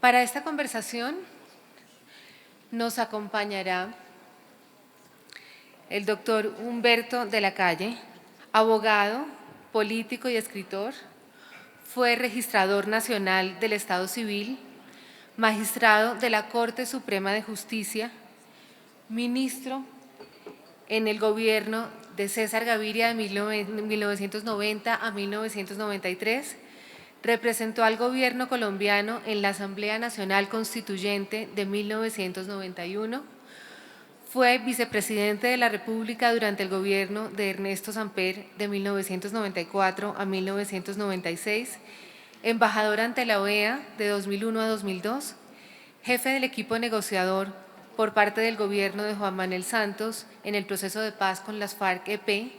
Para esta conversación nos acompañará el doctor Humberto de la Calle, abogado, político y escritor. Fue registrador nacional del Estado Civil, magistrado de la Corte Suprema de Justicia, ministro en el gobierno de César Gaviria de 1990 a 1993, representó al gobierno colombiano en la Asamblea Nacional Constituyente de 1991, fue vicepresidente de la República durante el gobierno de Ernesto Samper de 1994 a 1996, embajador ante la OEA de 2001 a 2002, jefe del equipo negociador por parte del gobierno de Juan Manuel Santos en el proceso de paz con las FARC-EP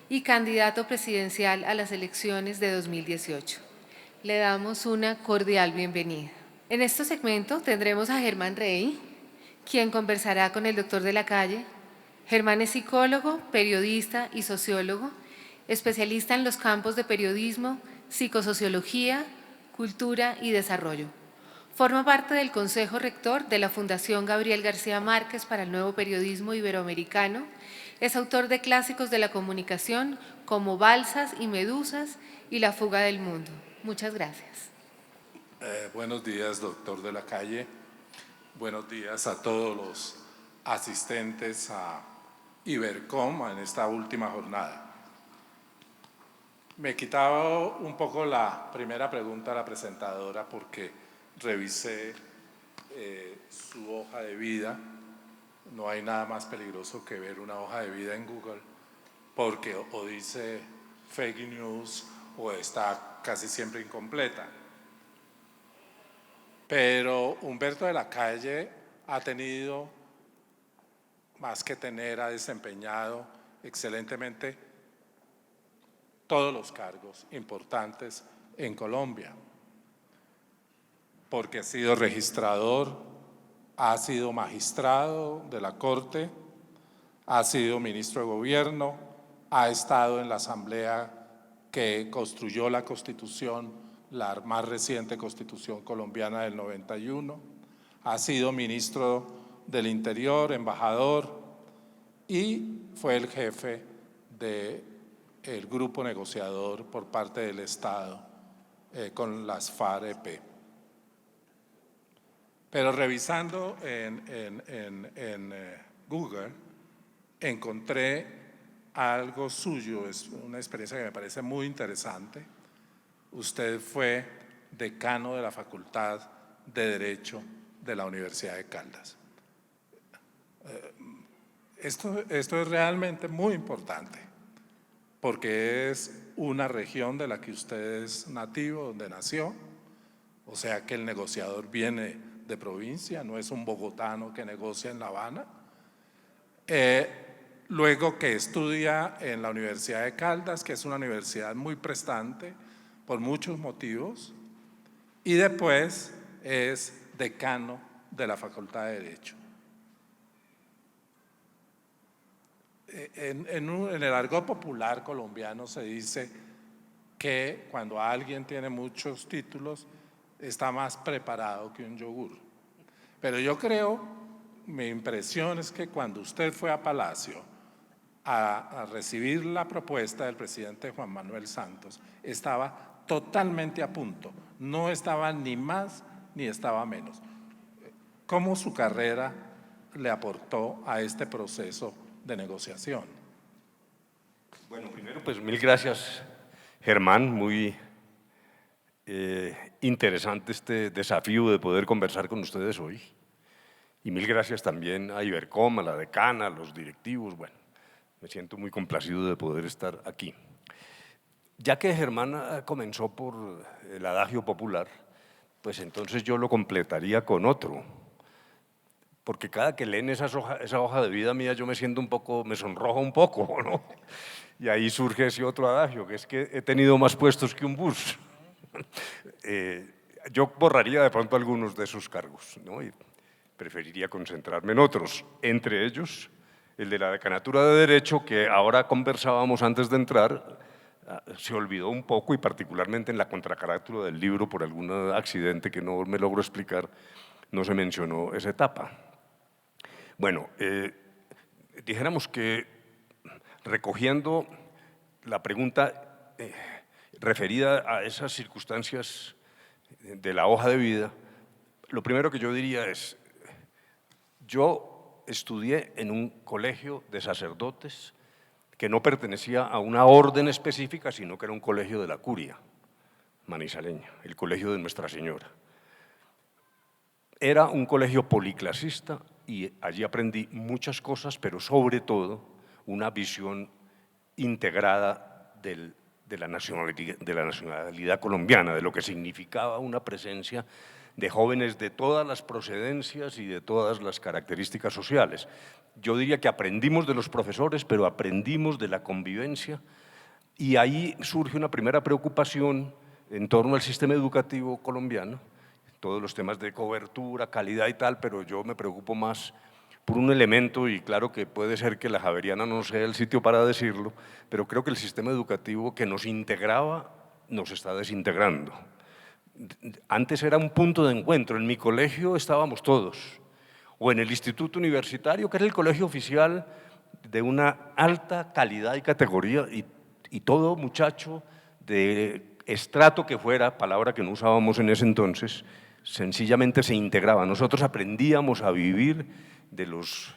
y candidato presidencial a las elecciones de 2018. Le damos una cordial bienvenida. En este segmento tendremos a Germán Rey, quien conversará con el doctor de la Calle. Germán es psicólogo, periodista y sociólogo, especialista en los campos de periodismo, psicosociología, cultura y desarrollo. Forma parte del Consejo Rector de la Fundación Gabriel García Márquez para el Nuevo Periodismo Iberoamericano. Es autor de clásicos de la comunicación como Balsas y Medusas y La Fuga del Mundo. Muchas gracias. Buenos días, doctor de la Calle. Buenos días a todos los asistentes a Ibercom en esta última jornada. Me quitaba un poco la primera pregunta a la presentadora porque revisé su hoja de vida. No hay nada más peligroso que ver una hoja de vida en Google porque o dice fake news o está casi siempre incompleta. Pero Humberto de la Calle ha tenido, más que tener, ha desempeñado excelentemente todos los cargos importantes en Colombia, porque ha sido registrador, ha sido magistrado de la Corte, ha sido ministro de Gobierno, ha estado en la Asamblea que construyó la Constitución, la más reciente Constitución colombiana del 91, ha sido ministro del Interior, embajador y fue el jefe del grupo negociador por parte del Estado con las FARC-EP. Pero revisando en Google encontré algo suyo, es una experiencia que me parece muy interesante. Usted fue decano de la Facultad de Derecho de la Universidad de Caldas. Esto es realmente muy importante porque es una región de la que usted es nativo, donde nació, o sea que el negociador viene de provincia, no es un bogotano que negocia en La Habana. Luego que estudia en la Universidad de Caldas, que es una universidad muy prestante por muchos motivos, y después es decano de la Facultad de Derecho. En el argot popular colombiano se dice que cuando alguien tiene muchos títulos está más preparado que un yogur. Pero yo creo, mi impresión es que cuando usted fue a Palacio a recibir la propuesta del presidente Juan Manuel Santos, estaba totalmente a punto, no estaba ni más ni estaba menos. ¿Cómo su carrera le aportó a este proceso de negociación? Bueno, primero pues mil gracias, Germán, muy interesante este desafío de poder conversar con ustedes hoy. Y mil gracias también a Ibercom, a la decana, a los directivos. Bueno, me siento muy complacido de poder estar aquí. Ya que Germán comenzó por el adagio popular, pues entonces yo lo completaría con otro. Porque cada que leen esa hoja de vida mía yo me siento un poco, me sonrojo un poco, ¿no? Y ahí surge ese otro adagio, que es que he tenido más puestos que un bus. Yo borraría de pronto algunos de esos cargos, ¿no? Y preferiría concentrarme en otros, entre ellos el de la decanatura de Derecho, que ahora conversábamos antes de entrar, se olvidó un poco, y particularmente en la contracarátula del libro, por algún accidente que no me logro explicar, no se mencionó esa etapa. Bueno, dijéramos que recogiendo la pregunta referida a esas circunstancias de la hoja de vida, lo primero que yo diría es, yo estudié en un colegio de sacerdotes que no pertenecía a una orden específica, sino que era un colegio de la curia manizaleña, el colegio de Nuestra Señora. Era un colegio policlasista y allí aprendí muchas cosas, pero sobre todo una visión integrada de la nacionalidad colombiana, de lo que significaba una presencia de jóvenes de todas las procedencias y de todas las características sociales. Yo diría que aprendimos de los profesores, pero aprendimos de la convivencia, y ahí surge una primera preocupación en torno al sistema educativo colombiano, todos los temas de cobertura, calidad y tal, pero yo me preocupo más por un elemento, y claro que puede ser que la Javeriana no sea el sitio para decirlo, pero creo que el sistema educativo que nos integraba nos está desintegrando. Antes era un punto de encuentro, en mi colegio estábamos todos, o en el instituto universitario, que era el colegio oficial de una alta calidad y categoría, y todo muchacho de estrato que fuera, palabra que no usábamos en ese entonces, sencillamente se integraba. Nosotros aprendíamos a vivir de los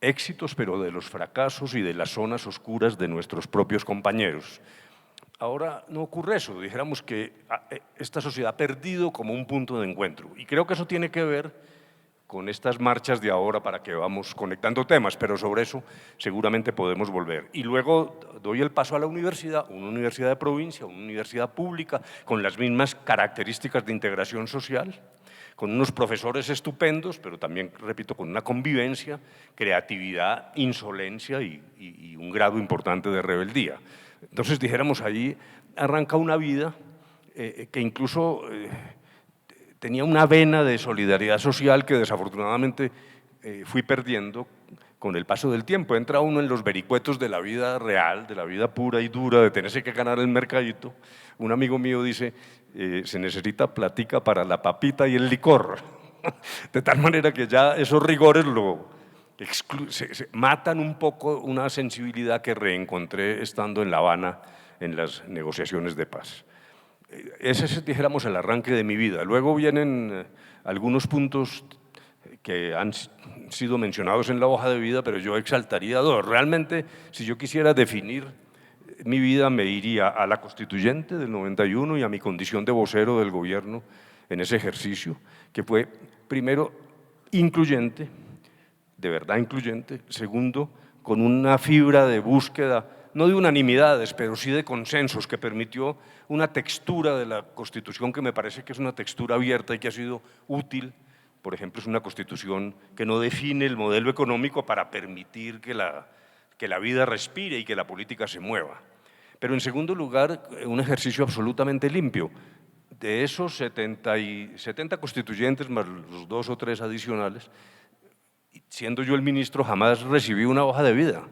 éxitos, pero de los fracasos y de las zonas oscuras de nuestros propios compañeros. Ahora no ocurre eso, dijéramos que esta sociedad ha perdido como un punto de encuentro, y creo que eso tiene que ver con estas marchas de ahora para que vamos conectando temas, pero sobre eso seguramente podemos volver. Y luego doy el paso a la universidad, una universidad de provincia, una universidad pública, con las mismas características de integración social, con unos profesores estupendos, pero también, repito, con una convivencia, creatividad, insolencia y un grado importante de rebeldía. Entonces, dijéramos, allí arranca una vida que incluso tenía una vena de solidaridad social que desafortunadamente fui perdiendo con el paso del tiempo. Entra uno en los vericuetos de la vida real, de la vida pura y dura, de tenerse que ganar el mercadito. Un amigo mío dice, se necesita platica para la papita y el licor. De tal manera que ya esos rigores se matan un poco una sensibilidad que reencontré estando en La Habana en las negociaciones de paz. Ese es, dijéramos, el arranque de mi vida. Luego vienen algunos puntos que han sido mencionados en la hoja de vida, pero yo exaltaría dos. Realmente, si yo quisiera definir mi vida, me iría a la Constituyente del 91 y a mi condición de vocero del gobierno en ese ejercicio, que fue, primero, incluyente, de verdad incluyente. Segundo, con una fibra de búsqueda, no de unanimidades, pero sí de consensos, que permitió una textura de la Constitución que me parece que es una textura abierta y que ha sido útil. Por ejemplo, es una Constitución que no define el modelo económico para permitir que la vida respire y que la política se mueva. Pero en segundo lugar, un ejercicio absolutamente limpio. De esos 70 constituyentes, más los 2 o 3 adicionales, siendo yo el ministro, jamás recibí una hoja de vida.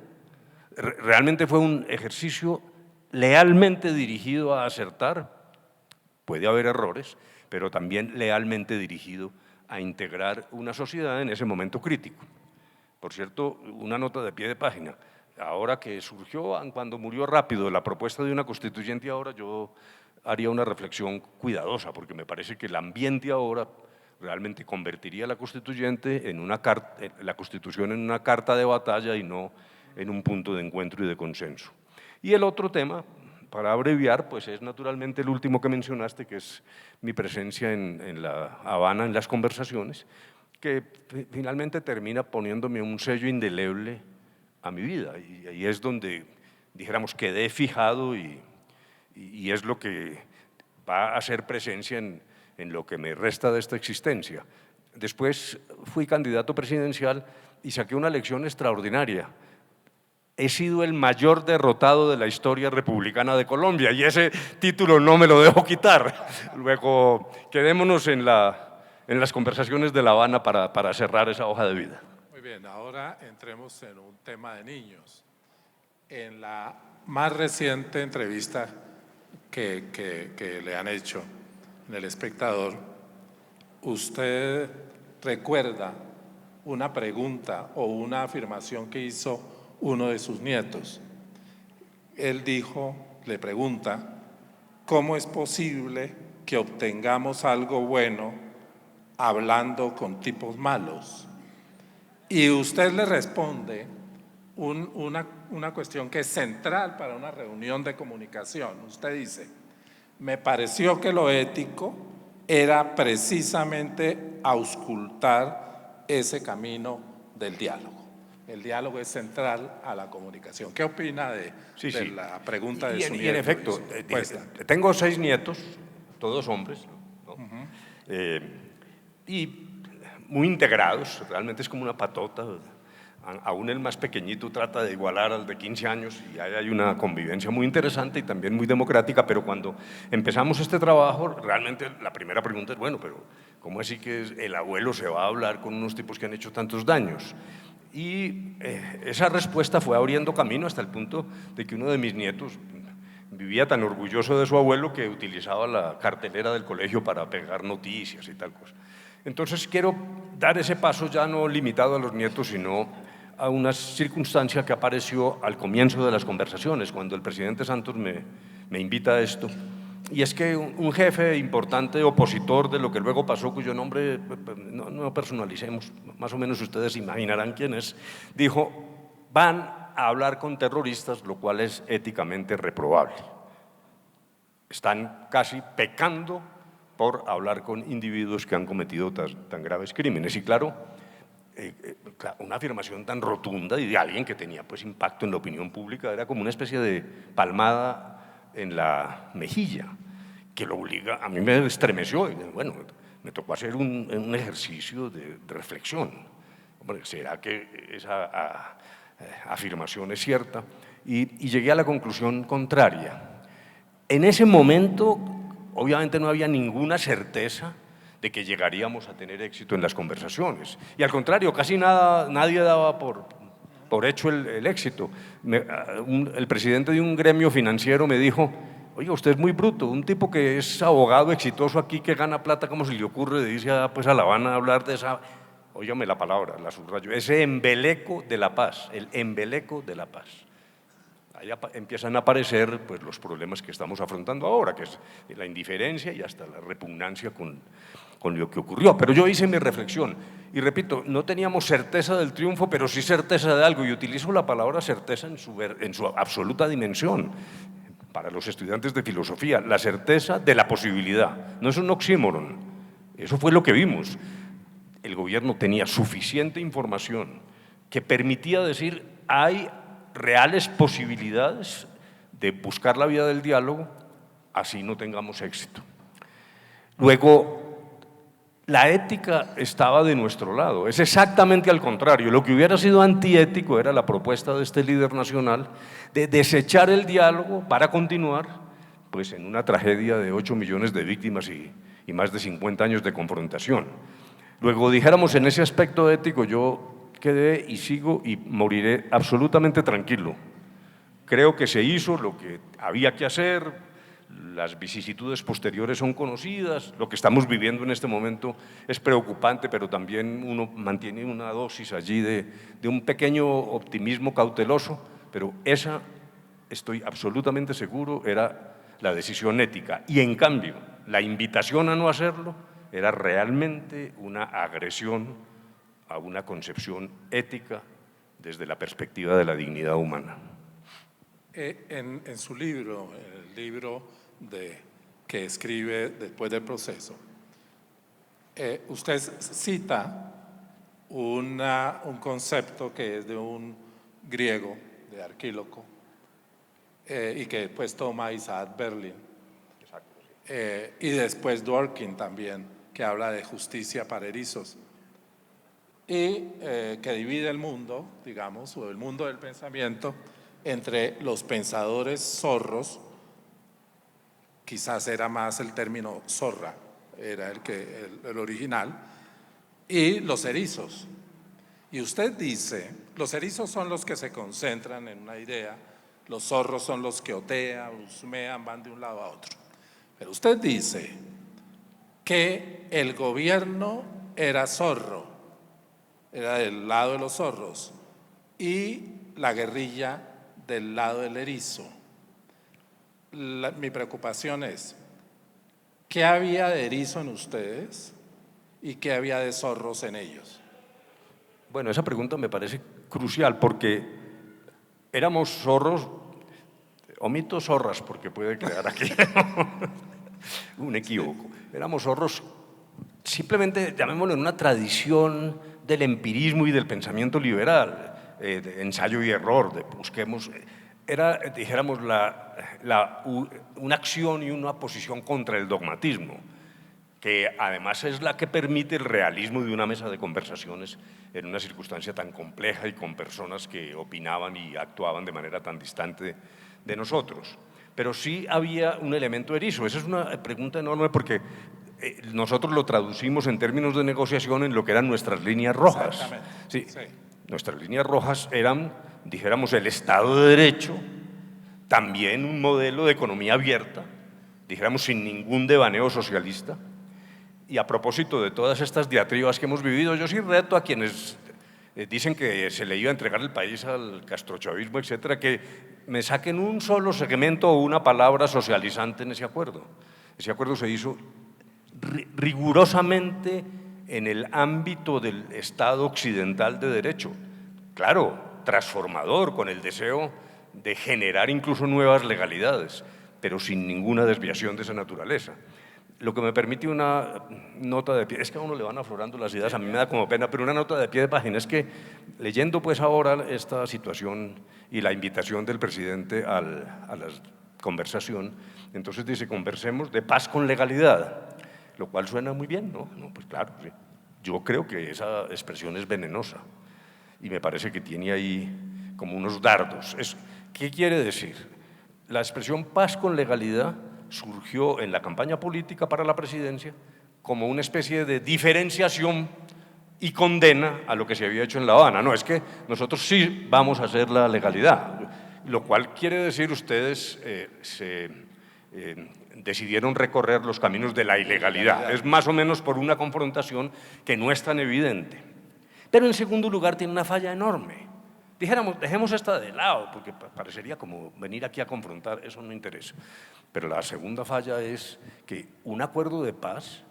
Realmente fue un ejercicio lealmente dirigido a acertar, puede haber errores, pero también lealmente dirigido a integrar una sociedad en ese momento crítico. Por cierto, una nota de pie de página, ahora que surgió, cuando murió rápido la propuesta de una constituyente, ahora yo haría una reflexión cuidadosa, porque me parece que el ambiente ahora realmente convertiría la constituyente en la Constitución en una carta de batalla y no en un punto de encuentro y de consenso. Y el otro tema, para abreviar, pues es naturalmente el último que mencionaste, que es mi presencia en La Habana, en las conversaciones, que finalmente termina poniéndome un sello indeleble a mi vida. Y ahí es donde, dijéramos, quedé fijado y es lo que va a hacer presencia en lo que me resta de esta existencia. Después fui candidato presidencial y saqué una elección extraordinaria. He sido el mayor derrotado de la historia republicana de Colombia y ese título no me lo dejo quitar. Luego, quedémonos en las conversaciones de La Habana para cerrar esa hoja de vida. Muy bien, ahora entremos en un tema de niños. En la más reciente entrevista que le han hecho en El Espectador, usted recuerda una pregunta o una afirmación que hizo uno de sus nietos. Él dijo, le pregunta, ¿cómo es posible que obtengamos algo bueno hablando con tipos malos? Y usted le responde una cuestión que es central para una reunión de comunicación. Usted dice, me pareció que lo ético era precisamente auscultar ese camino del diálogo. El diálogo es central a la comunicación. ¿Qué opina de la pregunta de su nieto? Y en efecto, tengo 6 nietos, todos hombres, ¿no? Y muy integrados, realmente es como una patota. Aún el más pequeñito trata de igualar al de 15 años y ahí hay una convivencia muy interesante y también muy democrática, pero cuando empezamos este trabajo, realmente la primera pregunta es, bueno, pero ¿cómo así que el abuelo se va a hablar con unos tipos que han hecho tantos daños? Y esa respuesta fue abriendo camino hasta el punto de que uno de mis nietos vivía tan orgulloso de su abuelo que utilizaba la cartelera del colegio para pegar noticias y tal cosa. Entonces quiero dar ese paso ya no limitado a los nietos, sino a una circunstancia que apareció al comienzo de las conversaciones, cuando el presidente Santos me invita a esto, y es que un jefe importante opositor de lo que luego pasó, cuyo nombre no personalicemos, más o menos ustedes imaginarán quién es, dijo, van a hablar con terroristas, lo cual es éticamente reprobable. Están casi pecando por hablar con individuos que han cometido tan graves crímenes. Y claro, una afirmación tan rotunda y de alguien que tenía pues impacto en la opinión pública era como una especie de palmada en la mejilla que lo obliga, a mí me estremeció y bueno, me tocó hacer un ejercicio de reflexión. Hombre, ¿será que esa afirmación es cierta? Y llegué a la conclusión contraria. En ese momento, obviamente no había ninguna certeza de que llegaríamos a tener éxito en las conversaciones. Y al contrario, casi nadie daba por hecho el éxito. El presidente de un gremio financiero me dijo, oiga, usted es muy bruto, un tipo que es abogado exitoso aquí, que gana plata, ¿cómo se le ocurre de irse pues a La Habana a hablar de esa, óigame la palabra, la subrayo, ese embeleco de la paz, el embeleco de la paz? Ahí empiezan a aparecer pues, los problemas que estamos afrontando ahora, que es la indiferencia y hasta la repugnancia con lo que ocurrió. Pero yo hice mi reflexión y repito, no teníamos certeza del triunfo, pero sí certeza de algo, y utilizo la palabra certeza en su absoluta dimensión. Para los estudiantes de filosofía, la certeza de la posibilidad. No es un oxímoron, eso fue lo que vimos. El gobierno tenía suficiente información que permitía decir hay reales posibilidades de buscar la vía del diálogo, así no tengamos éxito. Luego, la ética estaba de nuestro lado, es exactamente al contrario. Lo que hubiera sido antiético era la propuesta de este líder nacional de desechar el diálogo para continuar pues, en una tragedia de 8 millones de víctimas y más de 50 años de confrontación. Luego, dijéramos, en ese aspecto ético, yo quedé y sigo y moriré absolutamente tranquilo. Creo que se hizo lo que había que hacer. Las vicisitudes posteriores son conocidas, lo que estamos viviendo en este momento es preocupante, pero también uno mantiene una dosis allí de un pequeño optimismo cauteloso, pero esa, estoy absolutamente seguro, era la decisión ética. Y en cambio, la invitación a no hacerlo era realmente una agresión a una concepción ética desde la perspectiva de la dignidad humana. En su libro, el libro que escribe después del proceso, usted cita un concepto que es de un griego, de Arquíloco, y que después toma Isaac Berlin. Exacto, sí. Y después Dworkin también, que habla de justicia para erizos, y que divide el mundo, digamos, o el mundo del pensamiento, entre los pensadores zorros, quizás era más el término zorra, era el original, y los erizos. Y usted dice, los erizos son los que se concentran en una idea los zorros son los que otean, husmean, van de un lado a otro. Pero usted dice que el gobierno era zorro, era del lado de los zorros, y la guerrilla del lado del erizo. Mi preocupación es, ¿qué había de erizo en ustedes y qué había de zorros en ellos? Bueno, esa pregunta me parece crucial porque éramos zorros, omito zorras porque puede quedar aquí un equívoco. Éramos zorros, simplemente llamémoslo en una tradición del empirismo y del pensamiento liberal, de ensayo y error, de busquemos, era, dijéramos, una acción y una posición contra el dogmatismo, que además es la que permite el realismo de una mesa de conversaciones en una circunstancia tan compleja y con personas que opinaban y actuaban de manera tan distante de nosotros. Pero sí había un elemento erizo. Esa es una pregunta enorme porque nosotros lo traducimos en términos de negociación en lo que eran nuestras líneas rojas. Exactamente. Sí, Sí. nuestras líneas rojas eran, dijéramos, el Estado de Derecho, también un modelo de economía abierta, dijéramos, sin ningún devaneo socialista. Y a propósito de todas estas diatribas que hemos vivido, yo sí reto a quienes dicen que se le iba a entregar el país al castrochavismo, etcétera, que me saquen un solo segmento o una palabra socializante en ese acuerdo. Ese acuerdo se hizo rigurosamente en el ámbito del Estado occidental de derecho. Claro, transformador, con el deseo de generar incluso nuevas legalidades, pero sin ninguna desviación de esa naturaleza. Lo que me permite una nota de pie, es que a uno le van aflorando las ideas, a mí me da como pena, pero una nota de pie de página es que leyendo pues ahora esta situación y la invitación del presidente a la conversación, entonces dice, conversemos de paz con legalidad, lo cual suena muy bien, ¿no? No, pues claro, sí. Yo creo que esa expresión es venenosa y me parece que tiene ahí como unos dardos. ¿Qué quiere decir? La expresión paz con legalidad surgió en la campaña política para la presidencia como una especie de diferenciación y condena a lo que se había hecho en La Habana. No, es que nosotros sí vamos a hacer la legalidad, lo cual quiere decir ustedes decidieron recorrer los caminos de la ilegalidad. Es más o menos por una confrontación que no es tan evidente. Pero en segundo lugar tiene una falla enorme. Dijéramos, dejemos esta de lado, porque parecería como venir aquí a confrontar, eso no interesa. Pero la segunda falla es que un acuerdo de paz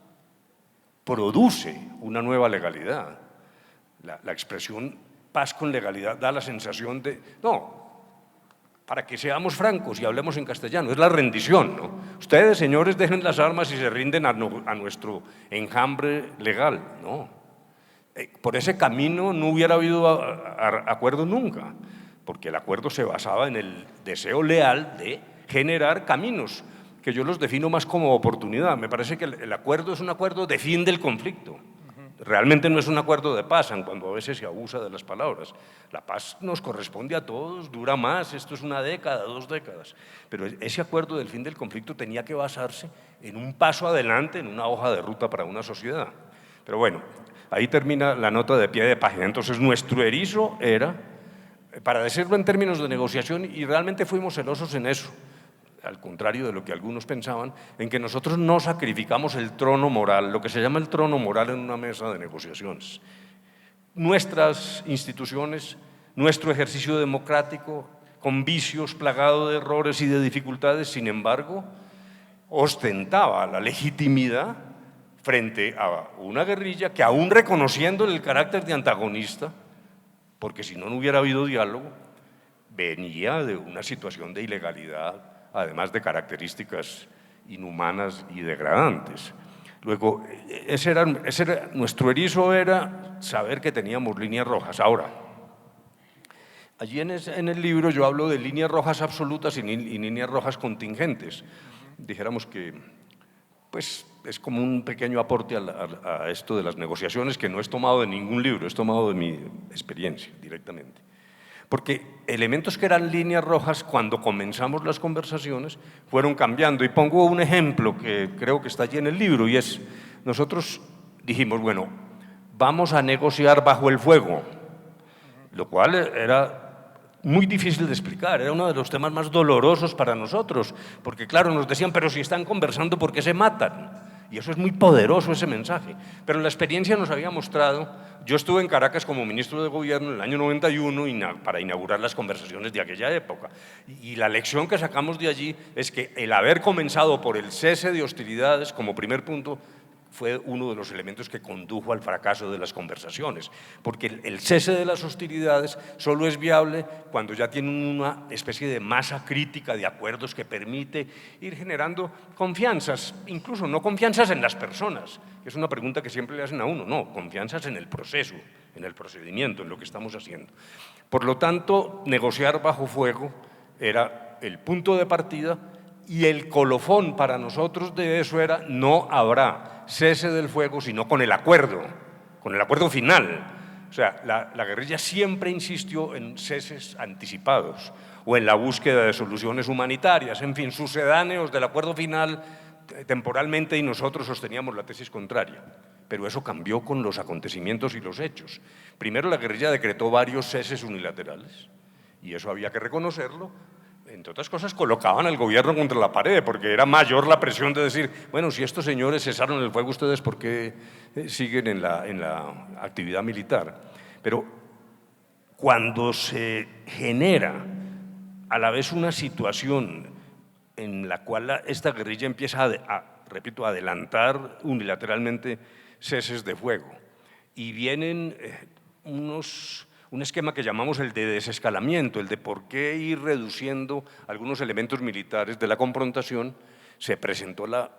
produce una nueva legalidad. La expresión paz con legalidad da la sensación de, no, para que seamos francos y hablemos en castellano, es la rendición, ¿no? Ustedes, señores, dejen las armas y se rinden a nuestro enjambre legal, ¿no? Por ese camino no hubiera habido acuerdo nunca, porque el acuerdo se basaba en el deseo leal de generar caminos, que yo los defino más como oportunidad. Me parece que el acuerdo es un acuerdo de fin del conflicto. Realmente no es un acuerdo de paz, cuando a veces se abusa de las palabras. La paz nos corresponde a todos, dura más, esto es una década, 2 décadas. Pero ese acuerdo del fin del conflicto tenía que basarse en un paso adelante, en una hoja de ruta para una sociedad. Pero bueno, ahí termina la nota de pie de página. Entonces, nuestro erizo era, para decirlo en términos de negociación, y realmente fuimos celosos en eso, al contrario de lo que algunos pensaban, en que nosotros no sacrificamos el trono moral, lo que se llama el trono moral en una mesa de negociaciones. Nuestras instituciones, nuestro ejercicio democrático, con vicios, plagado de errores y de dificultades, sin embargo, ostentaba la legitimidad frente a una guerrilla que, aún reconociendo el carácter de antagonista, porque si no, no hubiera habido diálogo, venía de una situación de ilegalidad, además de características inhumanas y degradantes. Luego, nuestro erizo era saber que teníamos líneas rojas. Ahora, allí en el libro yo hablo de líneas rojas absolutas y líneas rojas contingentes. Dijéramos que pues, es como un pequeño aporte a esto de las negociaciones que no es tomado de ningún libro, es tomado de mi experiencia directamente. Porque elementos que eran líneas rojas cuando comenzamos las conversaciones fueron cambiando. Y pongo un ejemplo que creo que está allí en el libro, y es, nosotros dijimos, bueno, vamos a negociar bajo el fuego, lo cual era muy difícil de explicar, era uno de los temas más dolorosos para nosotros, porque claro, nos decían, pero si están conversando, ¿por qué se matan? Y eso es muy poderoso, ese mensaje. Pero la experiencia nos había mostrado, yo estuve en Caracas como ministro de Gobierno en el año 91 para inaugurar las conversaciones de aquella época. Y la lección que sacamos de allí es que el haber comenzado por el cese de hostilidades como primer punto fue uno de los elementos que condujo al fracaso de las conversaciones, porque el cese de las hostilidades solo es viable cuando ya tienen una especie de masa crítica de acuerdos que permite ir generando confianzas, incluso no confianzas en las personas, que es una pregunta que siempre le hacen a uno, no, confianzas en el proceso, en el procedimiento, en lo que estamos haciendo. Por lo tanto, negociar bajo fuego era el punto de partida y el colofón para nosotros de eso era no habrá cese del fuego sino con el acuerdo final. O sea, la guerrilla siempre insistió en ceses anticipados o en la búsqueda de soluciones humanitarias, en fin, sucedáneos del acuerdo final temporalmente, y nosotros sosteníamos la tesis contraria. Pero eso cambió con los acontecimientos y los hechos. Primero, la guerrilla decretó varios ceses unilaterales y eso había que reconocerlo. Entre otras cosas, colocaban al gobierno contra la pared, porque era mayor la presión de decir, bueno, si estos señores cesaron el fuego, ¿ustedes por qué siguen en la actividad militar? Pero cuando se genera a la vez una situación en la cual esta guerrilla empieza repito, a adelantar unilateralmente ceses de fuego, y vienen un esquema que llamamos el de desescalamiento, el de por qué ir reduciendo algunos elementos militares de la confrontación, se presentó la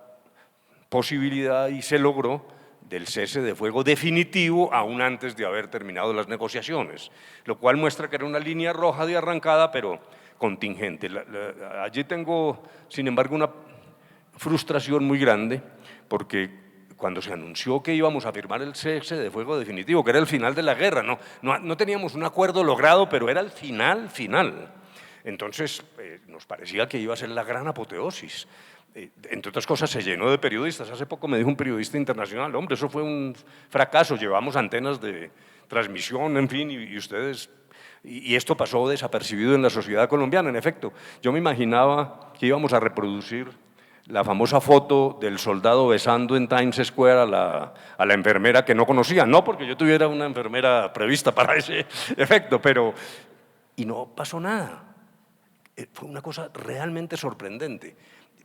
posibilidad y se logró del cese de fuego definitivo aún antes de haber terminado las negociaciones, lo cual muestra que era una línea roja de arrancada, pero contingente. Allí tengo, sin embargo, una frustración muy grande, porque cuando se anunció que íbamos a firmar el cese de fuego definitivo, que era el final de la guerra, no teníamos un acuerdo logrado, pero era el final. Entonces, nos parecía que iba a ser la gran apoteosis. Entre otras cosas, se llenó de periodistas. Hace poco me dijo un periodista internacional, hombre, eso fue un fracaso, llevamos antenas de transmisión, en fin, y ustedes… Y esto pasó desapercibido en la sociedad colombiana. En efecto, yo me imaginaba que íbamos a reproducir la famosa foto del soldado besando en Times Square a la enfermera que no conocía, no porque yo tuviera una enfermera prevista para ese efecto, pero… Y no pasó nada. Fue una cosa realmente sorprendente.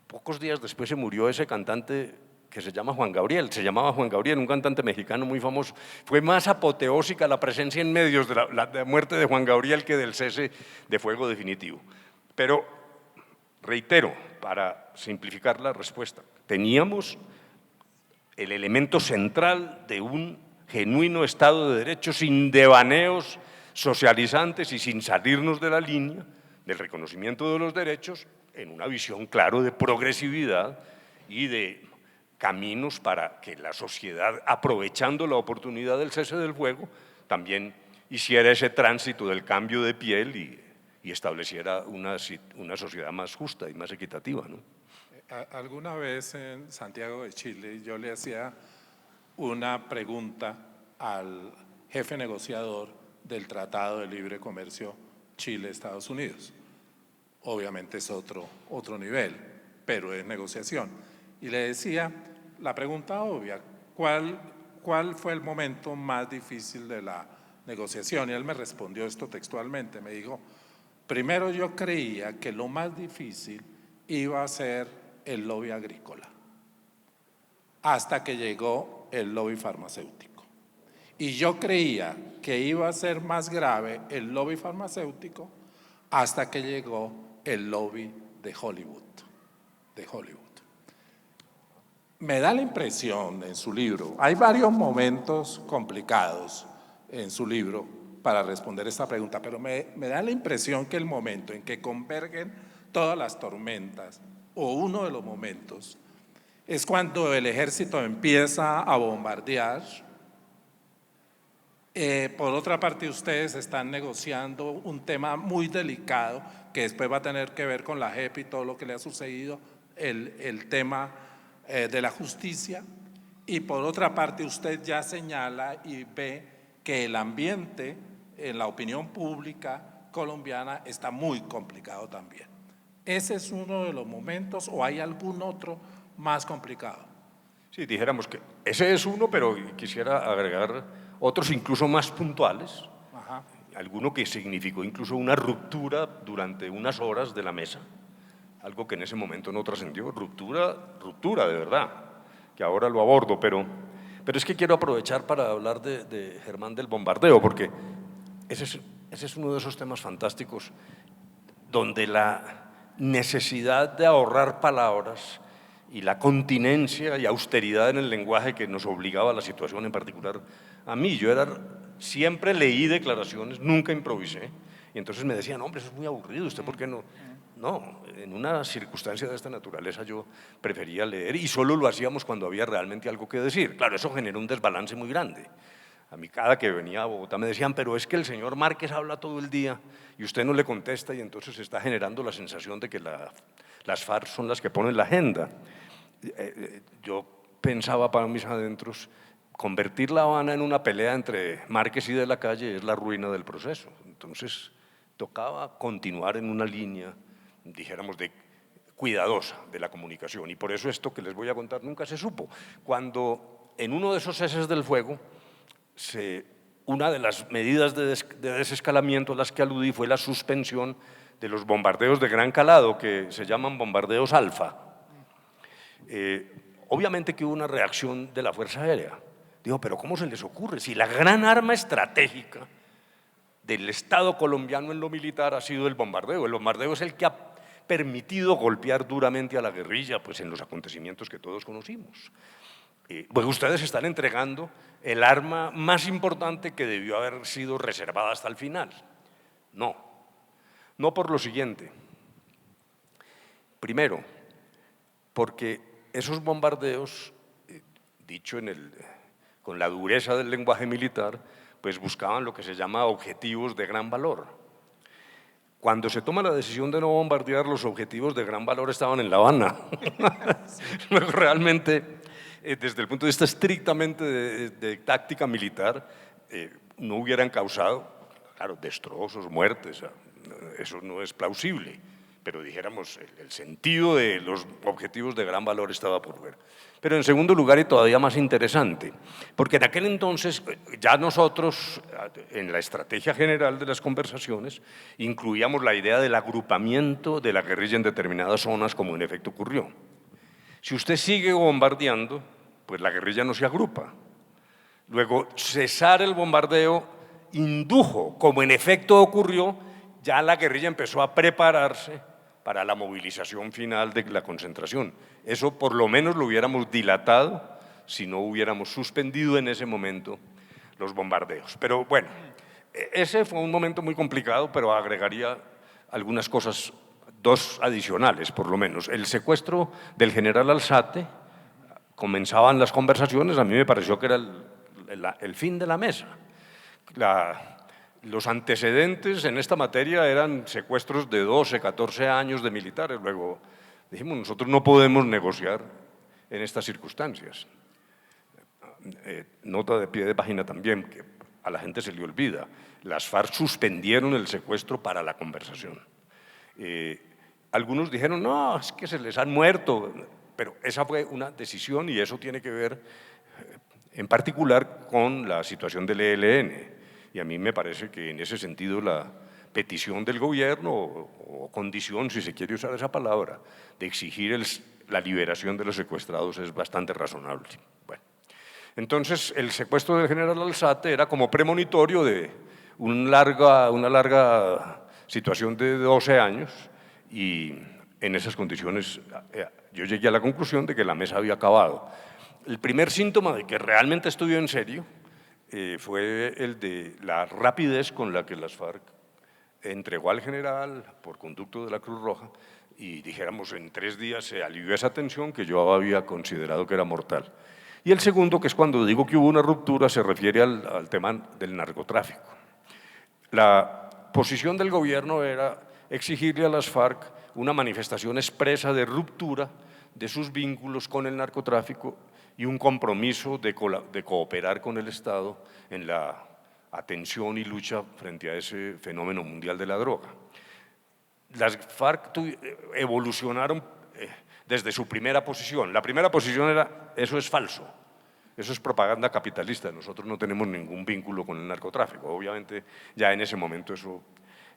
Pocos días después se murió ese cantante que se llamaba Juan Gabriel, un cantante mexicano muy famoso. Fue más apoteósica la presencia en medios de la muerte de Juan Gabriel que del cese de fuego definitivo. Pero, reitero, para simplificar la respuesta, teníamos el elemento central de un genuino Estado de Derecho sin devaneos socializantes y sin salirnos de la línea del reconocimiento de los derechos, en una visión, claro, de progresividad y de caminos para que la sociedad, aprovechando la oportunidad del cese del fuego, también hiciera ese tránsito del cambio de piel y estableciera una sociedad más justa y más equitativa, ¿no? Alguna vez en Santiago de Chile yo le hacía una pregunta al jefe negociador del Tratado de Libre Comercio Chile-Estados Unidos. Obviamente es otro nivel, pero es negociación. Y le decía la pregunta obvia, ¿cuál fue el momento más difícil de la negociación? Y él me respondió esto textualmente, me dijo, primero yo creía que lo más difícil iba a ser el lobby agrícola, hasta que llegó el lobby farmacéutico. Y yo creía que iba a ser más grave el lobby farmacéutico hasta que llegó el lobby de Hollywood. Me da la impresión en su libro, hay varios momentos complicados en su libro para responder esta pregunta, pero me da la impresión que el momento en que convergen todas las tormentas, o uno de los momentos, es cuando el ejército empieza a bombardear. Por otra parte, ustedes están negociando un tema muy delicado que después va a tener que ver con la JEP y todo lo que le ha sucedido, el tema de la justicia. Y por otra parte, usted ya señala y ve que el ambiente en la opinión pública colombiana está muy complicado también. ¿Ese es uno de los momentos o hay algún otro más complicado? Sí, dijéramos que ese es uno, pero quisiera agregar otros incluso más puntuales. Ajá. Alguno que significó incluso una ruptura durante unas horas de la mesa, algo que en ese momento no trascendió, ruptura de verdad, que ahora lo abordo, pero es que quiero aprovechar para hablar de Germán del bombardeo, porque ese es uno de esos temas fantásticos donde la necesidad de ahorrar palabras y la continencia y austeridad en el lenguaje que nos obligaba a la situación en particular a mí. Yo siempre leí declaraciones, nunca improvisé, y entonces me decían, hombre, eso es muy aburrido, ¿usted por qué no? No, en una circunstancia de esta naturaleza yo prefería leer y solo lo hacíamos cuando había realmente algo que decir. Claro, eso generó un desbalance muy grande. A mí cada que venía a Bogotá me decían, pero es que el señor Márquez habla todo el día y usted no le contesta y entonces se está generando la sensación de que las FARC son las que ponen la agenda. Yo pensaba para mis adentros, convertir La Habana en una pelea entre Márquez y De la Calle es la ruina del proceso. Entonces tocaba continuar en una línea, dijéramos, cuidadosa de la comunicación. Y por eso esto que les voy a contar nunca se supo. Cuando en uno de esos ceses del fuego, una de las medidas de desescalamiento a las que aludí fue la suspensión de los bombardeos de gran calado, que se llaman bombardeos alfa. Obviamente que hubo una reacción de la Fuerza Aérea. Digo, pero ¿cómo se les ocurre? Si la gran arma estratégica del Estado colombiano en lo militar ha sido el bombardeo. El bombardeo es el que ha permitido golpear duramente a la guerrilla, pues en los acontecimientos que todos conocimos. Pues ustedes están entregando el arma más importante que debió haber sido reservada hasta el final. No por lo siguiente. Primero, porque esos bombardeos, dicho con la dureza del lenguaje militar, pues buscaban lo que se llama objetivos de gran valor. Cuando se toma la decisión de no bombardear, los objetivos de gran valor estaban en La Habana. Realmente, desde el punto de vista estrictamente de táctica militar, no hubieran causado, claro, destrozos, muertes, eso no es plausible, pero dijéramos, el sentido de los objetivos de gran valor estaba por ver. Pero en segundo lugar, y todavía más interesante, porque en aquel entonces ya nosotros, en la estrategia general de las conversaciones, incluíamos la idea del agrupamiento de la guerrilla en determinadas zonas, como en efecto ocurrió. Si usted sigue bombardeando, pues la guerrilla no se agrupa. Luego, cesar el bombardeo indujo, como en efecto ocurrió, ya la guerrilla empezó a prepararse para la movilización final de la concentración. Eso por lo menos lo hubiéramos dilatado si no hubiéramos suspendido en ese momento los bombardeos. Pero bueno, ese fue un momento muy complicado, pero agregaría algunas cosas, dos adicionales por lo menos. El secuestro del general Alzate, comenzaban las conversaciones, a mí me pareció que era el fin de la mesa. Los antecedentes en esta materia eran secuestros de 12, 14 años de militares. Luego dijimos, nosotros no podemos negociar en estas circunstancias. Nota de pie de página también, que a la gente se le olvida. Las FARC suspendieron el secuestro para la conversación. Algunos dijeron, no, es que se les han muerto, pero esa fue una decisión y eso tiene que ver en particular con la situación del ELN. Y a mí me parece que en ese sentido la petición del gobierno, o condición, si se quiere usar esa palabra, de exigir la liberación de los secuestrados es bastante razonable. Bueno, entonces el secuestro del general Alzate era como premonitorio de una larga situación de 12 años y en esas condiciones yo llegué a la conclusión de que la mesa había acabado. El primer síntoma de que realmente estudió en serio fue el de la rapidez con la que las FARC entregó al general por conducto de la Cruz Roja y dijéramos en 3 días se alivió esa tensión que yo había considerado que era mortal. Y el segundo, que es cuando digo que hubo una ruptura, se refiere al tema del narcotráfico. La posición del gobierno era exigirle a las FARC una manifestación expresa de ruptura de sus vínculos con el narcotráfico y un compromiso de cooperar con el Estado en la atención y lucha frente a ese fenómeno mundial de la droga. Las FARC evolucionaron desde su primera posición. La primera posición era: eso es falso, eso es propaganda capitalista, nosotros no tenemos ningún vínculo con el narcotráfico. Obviamente ya en ese momento eso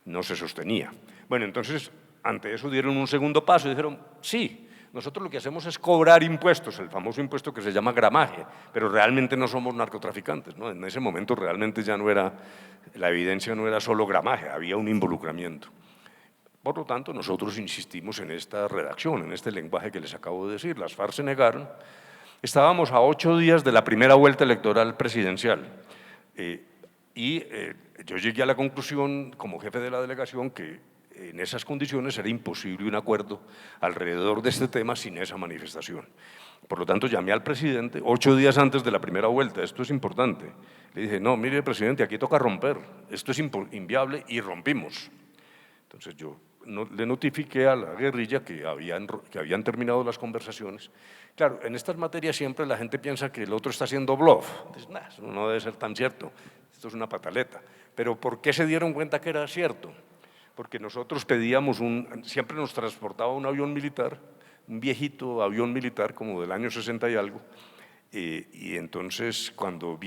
no se sostenía. Bueno, entonces ante eso dieron un segundo paso y dijeron: sí, nosotros lo que hacemos es cobrar impuestos, el famoso impuesto que se llama gramaje, pero realmente no somos narcotraficantes, ¿no? En ese momento realmente ya no era, la evidencia no era solo gramaje, había un involucramiento. Por lo tanto, nosotros insistimos en esta redacción, en este lenguaje que les acabo de decir. Las FARC se negaron. Estábamos a 8 días de la primera vuelta electoral presidencial yo llegué a la conclusión, como jefe de la delegación, que en esas condiciones era imposible un acuerdo alrededor de este tema sin esa manifestación. Por lo tanto, llamé al presidente 8 días antes de la primera vuelta. Esto es importante. Le dije: no, mire, presidente, aquí toca romper. Esto es inviable, y rompimos. Entonces yo le notifiqué a la guerrilla que habían terminado las conversaciones. Claro, en estas materias siempre la gente piensa que el otro está haciendo bluff. Dice: nah, eso no debe ser tan cierto, esto es una pataleta. Pero ¿por qué se dieron cuenta que era cierto? Porque nosotros pedíamos siempre nos transportaba un avión militar, un viejito avión militar como del año 60 y algo, y entonces cuando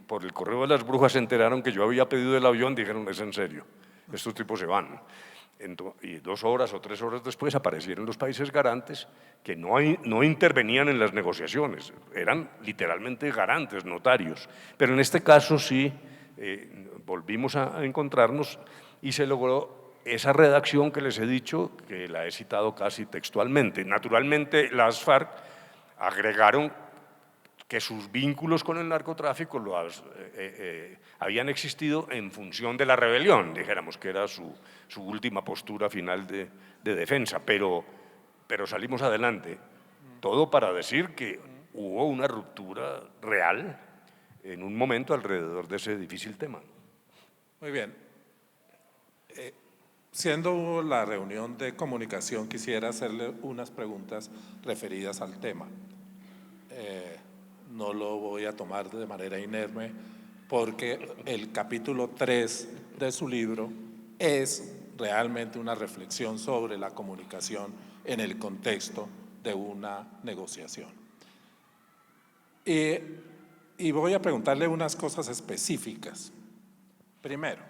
por el correo de las brujas se enteraron que yo había pedido el avión, dijeron: es en serio, estos tipos se van. Y 2 horas o 3 horas después aparecieron los países garantes, que no intervenían en las negociaciones, eran literalmente garantes, notarios. Pero en este caso sí volvimos a encontrarnos y se logró esa redacción que les he dicho, que la he citado casi textualmente. Naturalmente, las FARC agregaron que sus vínculos con el narcotráfico habían existido en función de la rebelión, dijéramos que era su última postura final de defensa, pero salimos adelante. Todo para decir que hubo una ruptura real en un momento alrededor de ese difícil tema. Muy bien. Siendo la reunión de comunicación, quisiera hacerle unas preguntas referidas al tema. No lo voy a tomar de manera inerme, porque el capítulo 3 de su libro es realmente una reflexión sobre la comunicación en el contexto de una negociación. Y voy a preguntarle unas cosas específicas. Primero,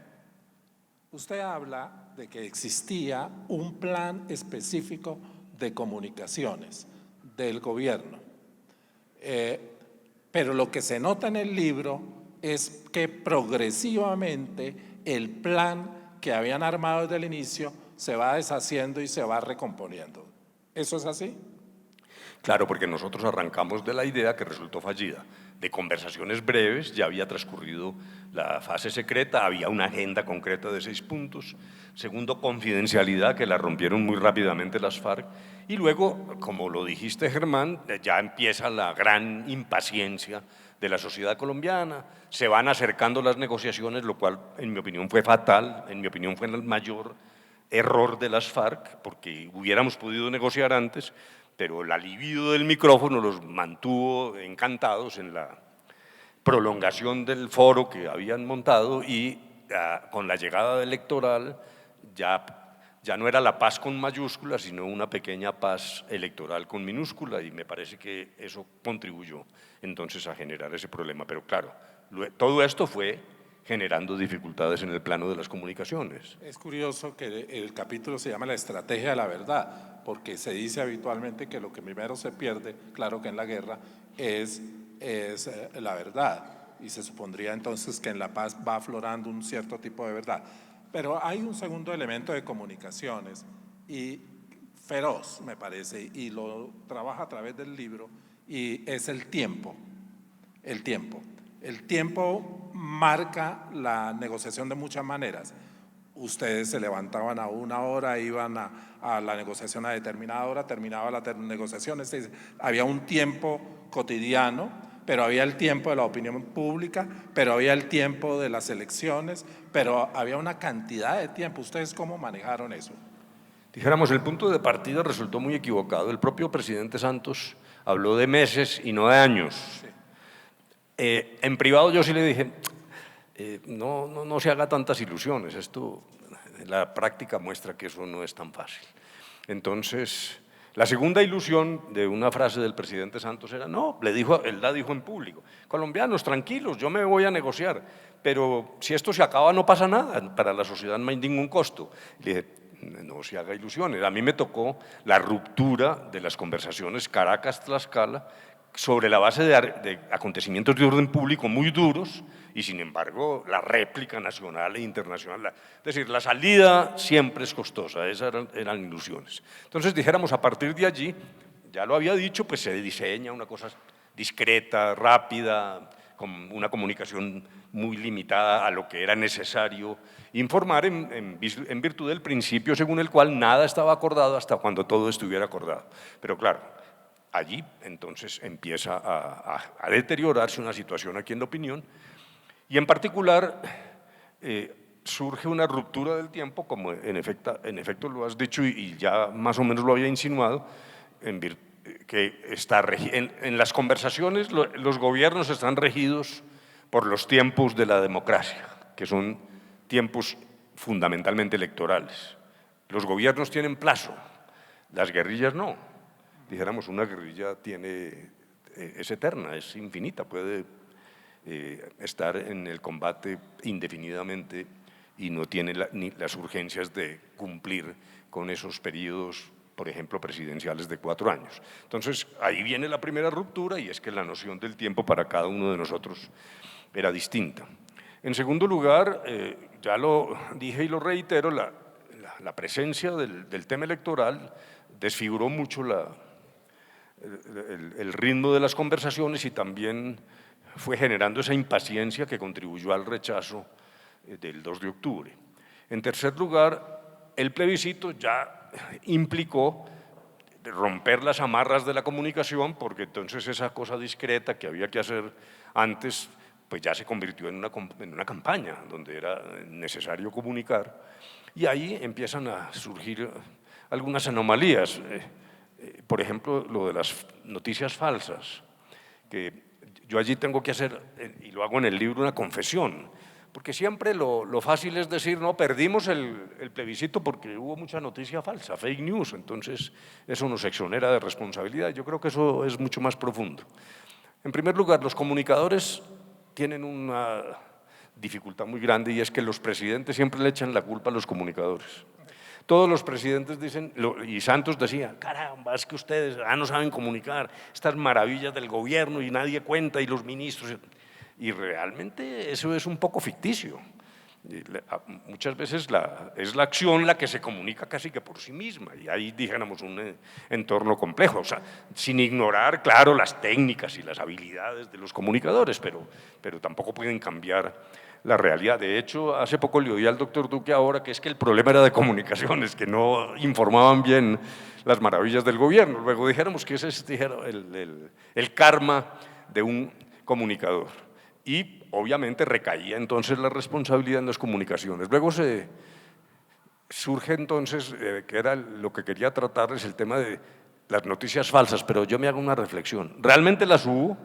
usted habla de que existía un plan específico de comunicaciones del gobierno, pero lo que se nota en el libro es que progresivamente el plan que habían armado desde el inicio se va deshaciendo y se va recomponiendo. ¿Eso es así? Claro, porque nosotros arrancamos de la idea que resultó fallida, de conversaciones breves, ya había transcurrido la fase secreta, había una agenda concreta de 6 puntos. Segundo, confidencialidad, que la rompieron muy rápidamente las FARC. Y luego, como lo dijiste, Germán, ya empieza la gran impaciencia de la sociedad colombiana, se van acercando las negociaciones, lo cual en mi opinión fue fatal, en mi opinión fue el mayor error de las FARC, porque hubiéramos podido negociar antes, pero el alivio del micrófono los mantuvo encantados en la prolongación del foro que habían montado, y con la llegada electoral ya no era la paz con mayúsculas, sino una pequeña paz electoral con minúscula, y me parece que eso contribuyó entonces a generar ese problema. Pero claro, todo esto fue generando dificultades en el plano de las comunicaciones. Es curioso que el capítulo se llama La estrategia de la verdad, porque se dice habitualmente que lo que primero se pierde, claro que en la guerra, es la verdad, y se supondría entonces que en la paz va aflorando un cierto tipo de verdad. Pero hay un segundo elemento de comunicaciones, y feroz me parece, y lo trabaja a través del libro, y es el tiempo. El tiempo. El tiempo marca la negociación de muchas maneras. Ustedes se levantaban a 1 hora, iban a la negociación a determinada hora, terminaba la negociación. Había un tiempo cotidiano, pero había el tiempo de la opinión pública, pero había el tiempo de las elecciones, pero había una cantidad de tiempo. ¿Ustedes cómo manejaron eso? Dijéramos, el punto de partida resultó muy equivocado. El propio presidente Santos habló de meses y no de años. Sí. En privado yo sí le dije: no se haga tantas ilusiones. Esto, la práctica muestra que eso no es tan fácil. Entonces, la segunda ilusión de una frase del presidente Santos era, no, él la dijo en público, colombianos, tranquilos, yo me voy a negociar, pero si esto se acaba no pasa nada, para la sociedad no hay ningún costo. Le dije, no se haga ilusiones. A mí me tocó la ruptura de las conversaciones Caracas-Tlaxcala sobre la base de acontecimientos de orden público muy duros y, sin embargo, la réplica nacional e internacional. Es decir, la salida siempre es costosa, esas eran ilusiones. Entonces, dijéramos, a partir de allí, ya lo había dicho, pues se diseña una cosa discreta, rápida, con una comunicación muy limitada a lo que era necesario informar en virtud del principio según el cual nada estaba acordado hasta cuando todo estuviera acordado. Pero claro, allí entonces empieza a deteriorarse una situación aquí en la opinión y en particular surge una ruptura del tiempo, como en efecto lo has dicho y ya más o menos lo había insinuado, que en las conversaciones los gobiernos están regidos por los tiempos de la democracia, que son tiempos fundamentalmente electorales. Los gobiernos tienen plazo, las guerrillas no. Dijéramos, una guerrilla es eterna, es infinita, puede estar en el combate indefinidamente y no tiene ni las urgencias de cumplir con esos periodos, por ejemplo, presidenciales de 4 años. Entonces, ahí viene la primera ruptura y es que la noción del tiempo para cada uno de nosotros era distinta. En segundo lugar, ya lo dije y lo reitero, la presencia del tema electoral desfiguró mucho el ritmo de las conversaciones y también fue generando esa impaciencia que contribuyó al rechazo del 2 de octubre. En tercer lugar, el plebiscito ya implicó romper las amarras de la comunicación, porque entonces esa cosa discreta que había que hacer antes, pues ya se convirtió en una campaña donde era necesario comunicar, y ahí empiezan a surgir algunas anomalías. Por ejemplo, lo de las noticias falsas, que yo allí tengo que hacer, y lo hago en el libro, una confesión, porque siempre lo fácil es decir, no, perdimos el plebiscito porque hubo mucha noticia falsa, fake news, entonces eso nos exonera de responsabilidad. Yo creo que eso es mucho más profundo. En primer lugar, los comunicadores tienen una dificultad muy grande y es que los presidentes siempre le echan la culpa a los comunicadores. Todos los presidentes dicen, y Santos decía, caramba, es que ustedes no saben comunicar, estas maravillas del gobierno y nadie cuenta y los ministros. Y realmente eso es un poco ficticio. Muchas veces es la acción la que se comunica casi que por sí misma y ahí dijéramos un entorno complejo, o sea, sin ignorar, claro, las técnicas y las habilidades de los comunicadores, pero tampoco pueden cambiar la realidad. De hecho, hace poco le oí al doctor Duque ahora que es que el problema era de comunicaciones, que no informaban bien las maravillas del gobierno. Luego dijéramos que ese es el karma de un comunicador. Y obviamente recaía entonces la responsabilidad en las comunicaciones. Luego surge entonces, que era lo que quería tratar, es el tema de las noticias falsas, pero yo me hago una reflexión. Realmente las hubo,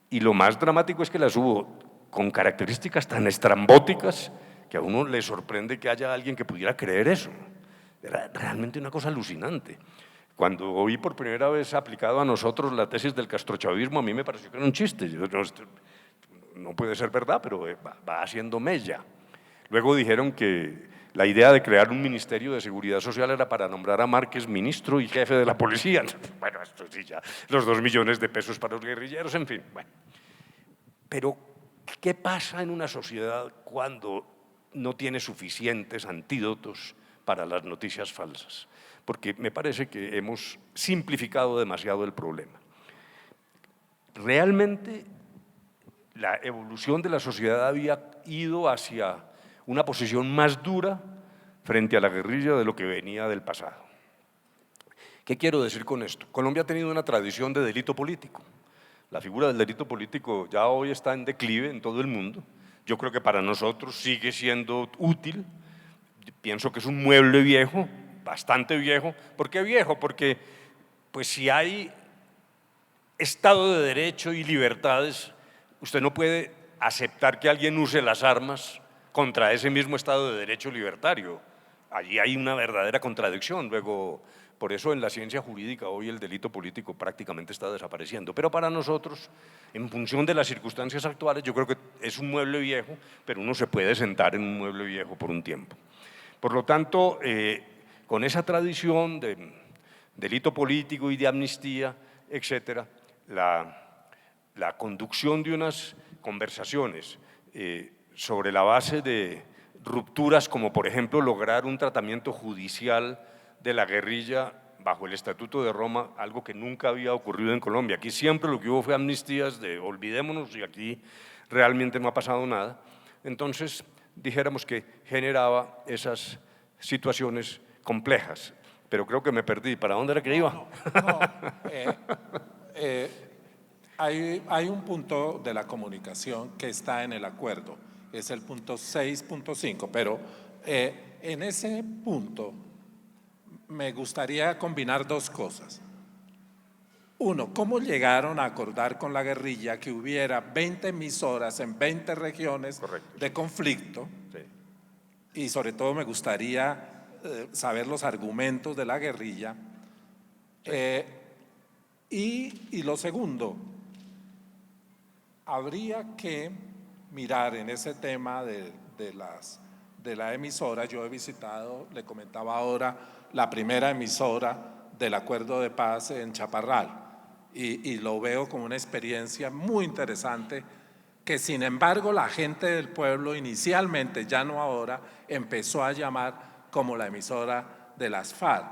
y lo más dramático es que las hubo con características tan estrambóticas que a uno le sorprende que haya alguien que pudiera creer eso. Era realmente una cosa alucinante. Cuando oí por primera vez aplicado a nosotros la tesis del castrochavismo, a mí me pareció que era un chiste. No puede ser verdad, pero va haciendo mella. Luego dijeron que la idea de crear un ministerio de seguridad social era para nombrar a Márquez ministro y jefe de la policía. Bueno, esto sí ya, los 2 millones de pesos para los guerrilleros, en fin. Bueno. Pero, ¿qué pasa en una sociedad cuando no tiene suficientes antídotos para las noticias falsas? Porque me parece que hemos simplificado demasiado el problema. Realmente, la evolución de la sociedad había ido hacia una posición más dura frente a la guerrilla de lo que venía del pasado. ¿Qué quiero decir con esto? Colombia ha tenido una tradición de delito político. La figura del delito político ya hoy está en declive en todo el mundo. Yo creo que para nosotros sigue siendo útil. Pienso que es un mueble viejo, bastante viejo. ¿Por qué viejo? Porque pues, si hay Estado de Derecho y libertades, usted no puede aceptar que alguien use las armas contra ese mismo Estado de Derecho libertario. Allí hay una verdadera contradicción. Luego, por eso en la ciencia jurídica hoy el delito político prácticamente está desapareciendo. Pero para nosotros, en función de las circunstancias actuales, yo creo que es un mueble viejo, pero uno se puede sentar en un mueble viejo por un tiempo. Por lo tanto, con esa tradición de delito político y de amnistía, etcétera, la conducción de unas conversaciones sobre la base de rupturas como por ejemplo lograr un tratamiento judicial de la guerrilla bajo el Estatuto de Roma, algo que nunca había ocurrido en Colombia. Aquí siempre lo que hubo fue amnistías de olvidémonos y aquí realmente no ha pasado nada. Entonces dijéramos que generaba esas situaciones complejas, pero creo que me perdí. ¿Para dónde era que iba? No, hay un punto de la comunicación que está en el acuerdo, es el punto 6.5, pero en ese punto me gustaría combinar dos cosas. Uno, ¿cómo llegaron a acordar con la guerrilla que hubiera 20 emisoras en 20 regiones Correcto. de conflicto? Sí. Y sobre todo me gustaría saber los argumentos de la guerrilla. Y lo segundo, habría que mirar en ese tema de la emisora. Yo he visitado, le comentaba ahora, la primera emisora del Acuerdo de Paz en Chaparral y lo veo como una experiencia muy interesante que sin embargo la gente del pueblo inicialmente, ya no ahora, empezó a llamar como la emisora de las FARC.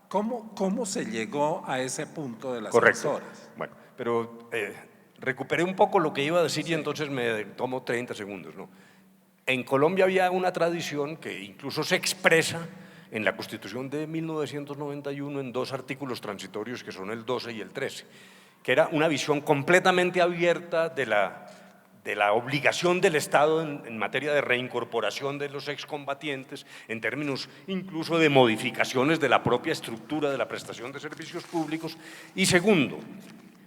¿Cómo se llegó a ese punto de las emisoras? Bueno, pero recuperé un poco lo que iba a decir y entonces me tomo 30 segundos, ¿no? En Colombia había una tradición que incluso se expresa en la Constitución de 1991 en dos artículos transitorios que son el 12 y el 13, que era una visión completamente abierta de la obligación del Estado en materia de reincorporación de los excombatientes, en términos incluso de modificaciones de la propia estructura de la prestación de servicios públicos. Y segundo,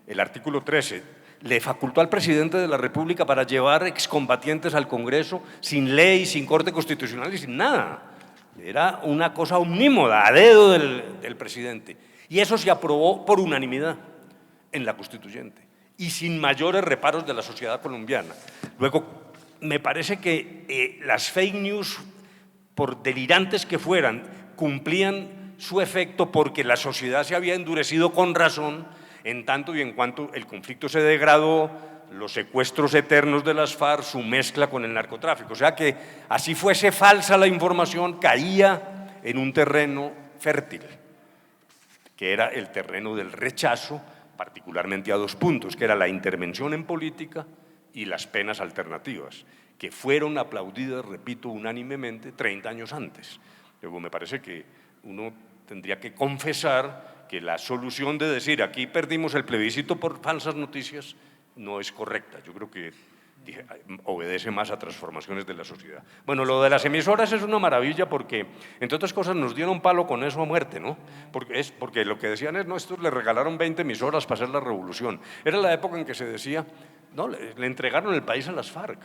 el artículo 13 le facultó al presidente de la República para llevar excombatientes al Congreso sin ley, sin corte constitucional y sin nada. Era una cosa omnímoda, a dedo del presidente. Y eso se aprobó por unanimidad en la Constituyente y sin mayores reparos de la sociedad colombiana. Luego, me parece que las fake news, por delirantes que fueran, cumplían su efecto porque la sociedad se había endurecido con razón en tanto y en cuanto el conflicto se degradó, los secuestros eternos de las FARC, su mezcla con el narcotráfico. O sea que así fuese falsa la información, caía en un terreno fértil, que era el terreno del rechazo, particularmente a dos puntos, que era la intervención en política y las penas alternativas, que fueron aplaudidas, repito, unánimemente 30 años antes. Luego me parece que uno tendría que confesar que la solución de decir aquí perdimos el plebiscito por falsas noticias no es correcta. Yo creo que obedece más a transformaciones de la sociedad. Bueno, lo de las emisoras es una maravilla porque, entre otras cosas, nos dieron palo con eso a muerte, ¿no? Porque lo que decían es, no, estos le regalaron 20 emisoras para hacer la revolución. Era la época en que se decía, no, le entregaron el país a las FARC.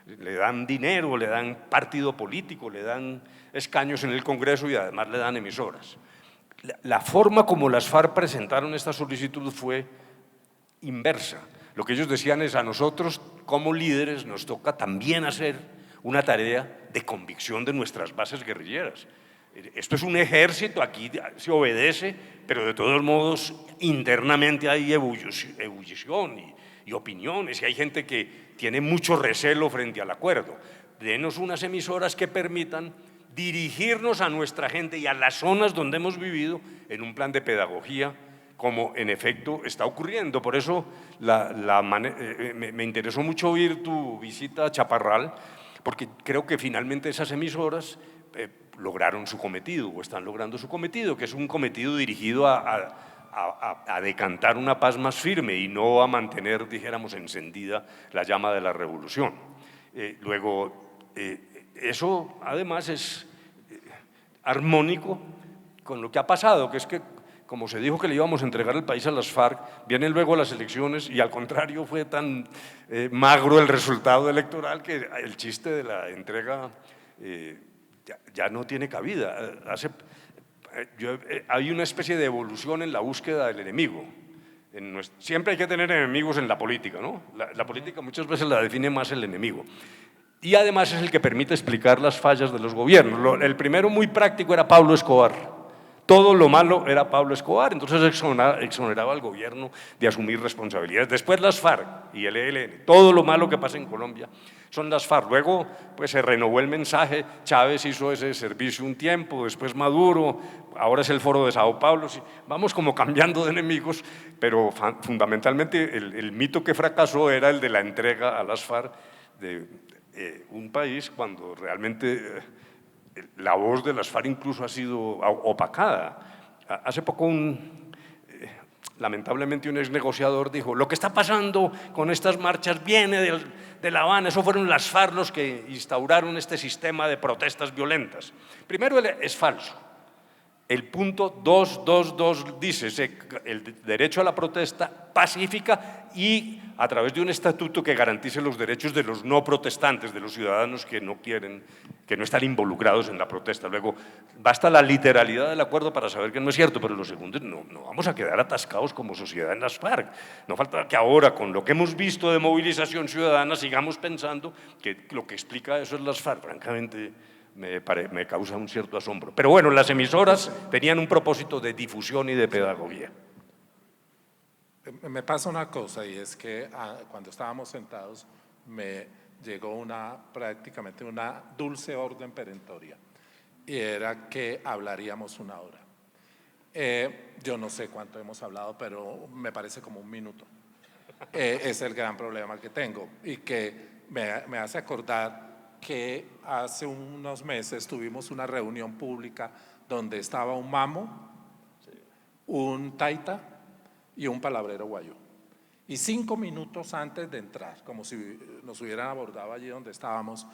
Le dan dinero, le dan partido político, le dan escaños en el Congreso y además le dan emisoras. La forma como las FARC presentaron esta solicitud fue inversa. Lo que ellos decían es, a nosotros como líderes nos toca también hacer una tarea de convicción de nuestras bases guerrilleras. Esto es un ejército, aquí se obedece, pero de todos modos internamente hay ebullición y opiniones, y hay gente que tiene mucho recelo frente al acuerdo. Denos unas emisoras que permitan dirigirnos a nuestra gente y a las zonas donde hemos vivido en un plan de pedagogía, como en efecto está ocurriendo. Por eso me interesó mucho oír tu visita a Chaparral, porque creo que finalmente esas emisoras lograron su cometido o están logrando su cometido, que es un cometido dirigido a decantar una paz más firme y no a mantener, dijéramos, encendida la llama de la revolución. Eso además es armónico con lo que ha pasado, que es que como se dijo que le íbamos a entregar el país a las FARC, vienen luego las elecciones y al contrario fue tan magro el resultado electoral que el chiste de la entrega ya no tiene cabida. Hay una especie de evolución en la búsqueda del enemigo. Siempre hay que tener enemigos en la política, ¿no? La política muchas veces la define más el enemigo. Y además es el que permite explicar las fallas de los gobiernos. El primero muy práctico era Pablo Escobar. Todo lo malo era Pablo Escobar, entonces exoneraba al gobierno de asumir responsabilidades. Después las FARC y el ELN, todo lo malo que pasa en Colombia son las FARC. Luego pues se renovó el mensaje, Chávez hizo ese servicio un tiempo, después Maduro, ahora es el Foro de Sao Paulo. Vamos como cambiando de enemigos, pero fundamentalmente el mito que fracasó era el de la entrega a las FARC de un país cuando realmente la voz de las FARC incluso ha sido opacada. Hace poco lamentablemente un ex negociador dijo, lo que está pasando con estas marchas viene de La Habana, eso fueron las FARC los que instauraron este sistema de protestas violentas. Primero, es falso. El punto 222 dice el derecho a la protesta pacífica y a través de un estatuto que garantice los derechos de los no protestantes, de los ciudadanos que no quieren, que no están involucrados en la protesta. Luego, basta la literalidad del acuerdo para saber que no es cierto, pero lo segundo, no vamos a quedar atascados como sociedad en las FARC. No falta que ahora, con lo que hemos visto de movilización ciudadana, sigamos pensando que lo que explica eso es las FARC. Francamente, me causa un cierto asombro. Pero bueno, las emisoras tenían un propósito de difusión y de pedagogía. Me pasa una cosa y es que cuando estábamos sentados me llegó prácticamente una dulce orden perentoria y era que hablaríamos una hora. Yo no sé cuánto hemos hablado, pero me parece como un minuto. Es el gran problema que tengo y que me hace acordar que hace unos meses tuvimos una reunión pública donde estaba un mamo, un taita y un palabrero guayú. Y 5 minutos antes de entrar, como si nos hubieran abordado allí donde estábamos,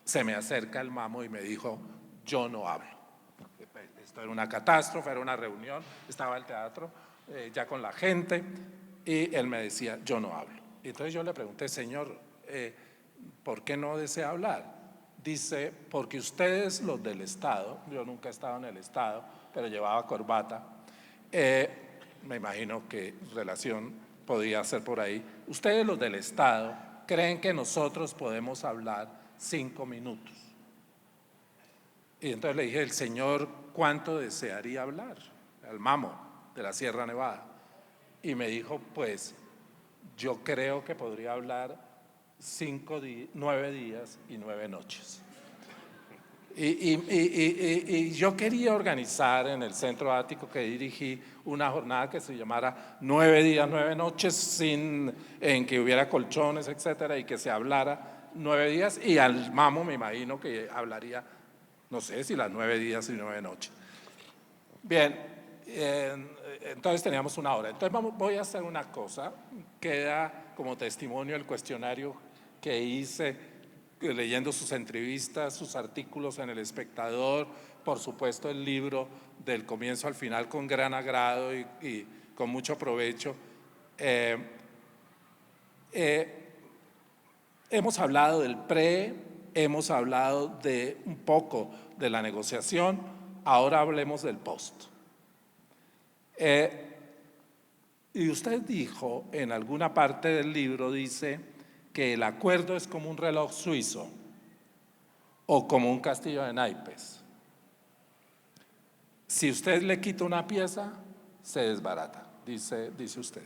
se me acerca el mamo y me dijo, yo no hablo. Esto era una catástrofe, era una reunión, estaba el teatro ya con la gente y él me decía, yo no hablo. Y entonces yo le pregunté, señor, ¿por qué no desea hablar? Dice, porque ustedes los del Estado, yo nunca he estado en el Estado, pero llevaba corbata, me imagino que relación podía ser por ahí, ustedes los del Estado creen que nosotros podemos hablar 5 minutos. Y entonces le dije, el señor, ¿cuánto desearía hablar? Al mamo de la Sierra Nevada. Y me dijo, pues, yo creo que podría hablar 9 días y 9 noches. Y yo quería organizar en el centro ático que dirigí una jornada que se llamara 9 días, 9 noches, en que hubiera colchones, etcétera, y que se hablara 9 días, y al mamo me imagino que hablaría, no sé si las 9 días y 9 noches. Bien, entonces teníamos una hora. Entonces voy a hacer una cosa, queda como testimonio el cuestionario que hice leyendo sus entrevistas, sus artículos en El Espectador, por supuesto el libro del comienzo al final con gran agrado y con mucho provecho. Hemos hablado del hemos hablado de un poco de la negociación, ahora hablemos del post. Y usted dijo en alguna parte del libro, dice que el acuerdo es como un reloj suizo o como un castillo de naipes. Si usted le quita una pieza, se desbarata, dice usted.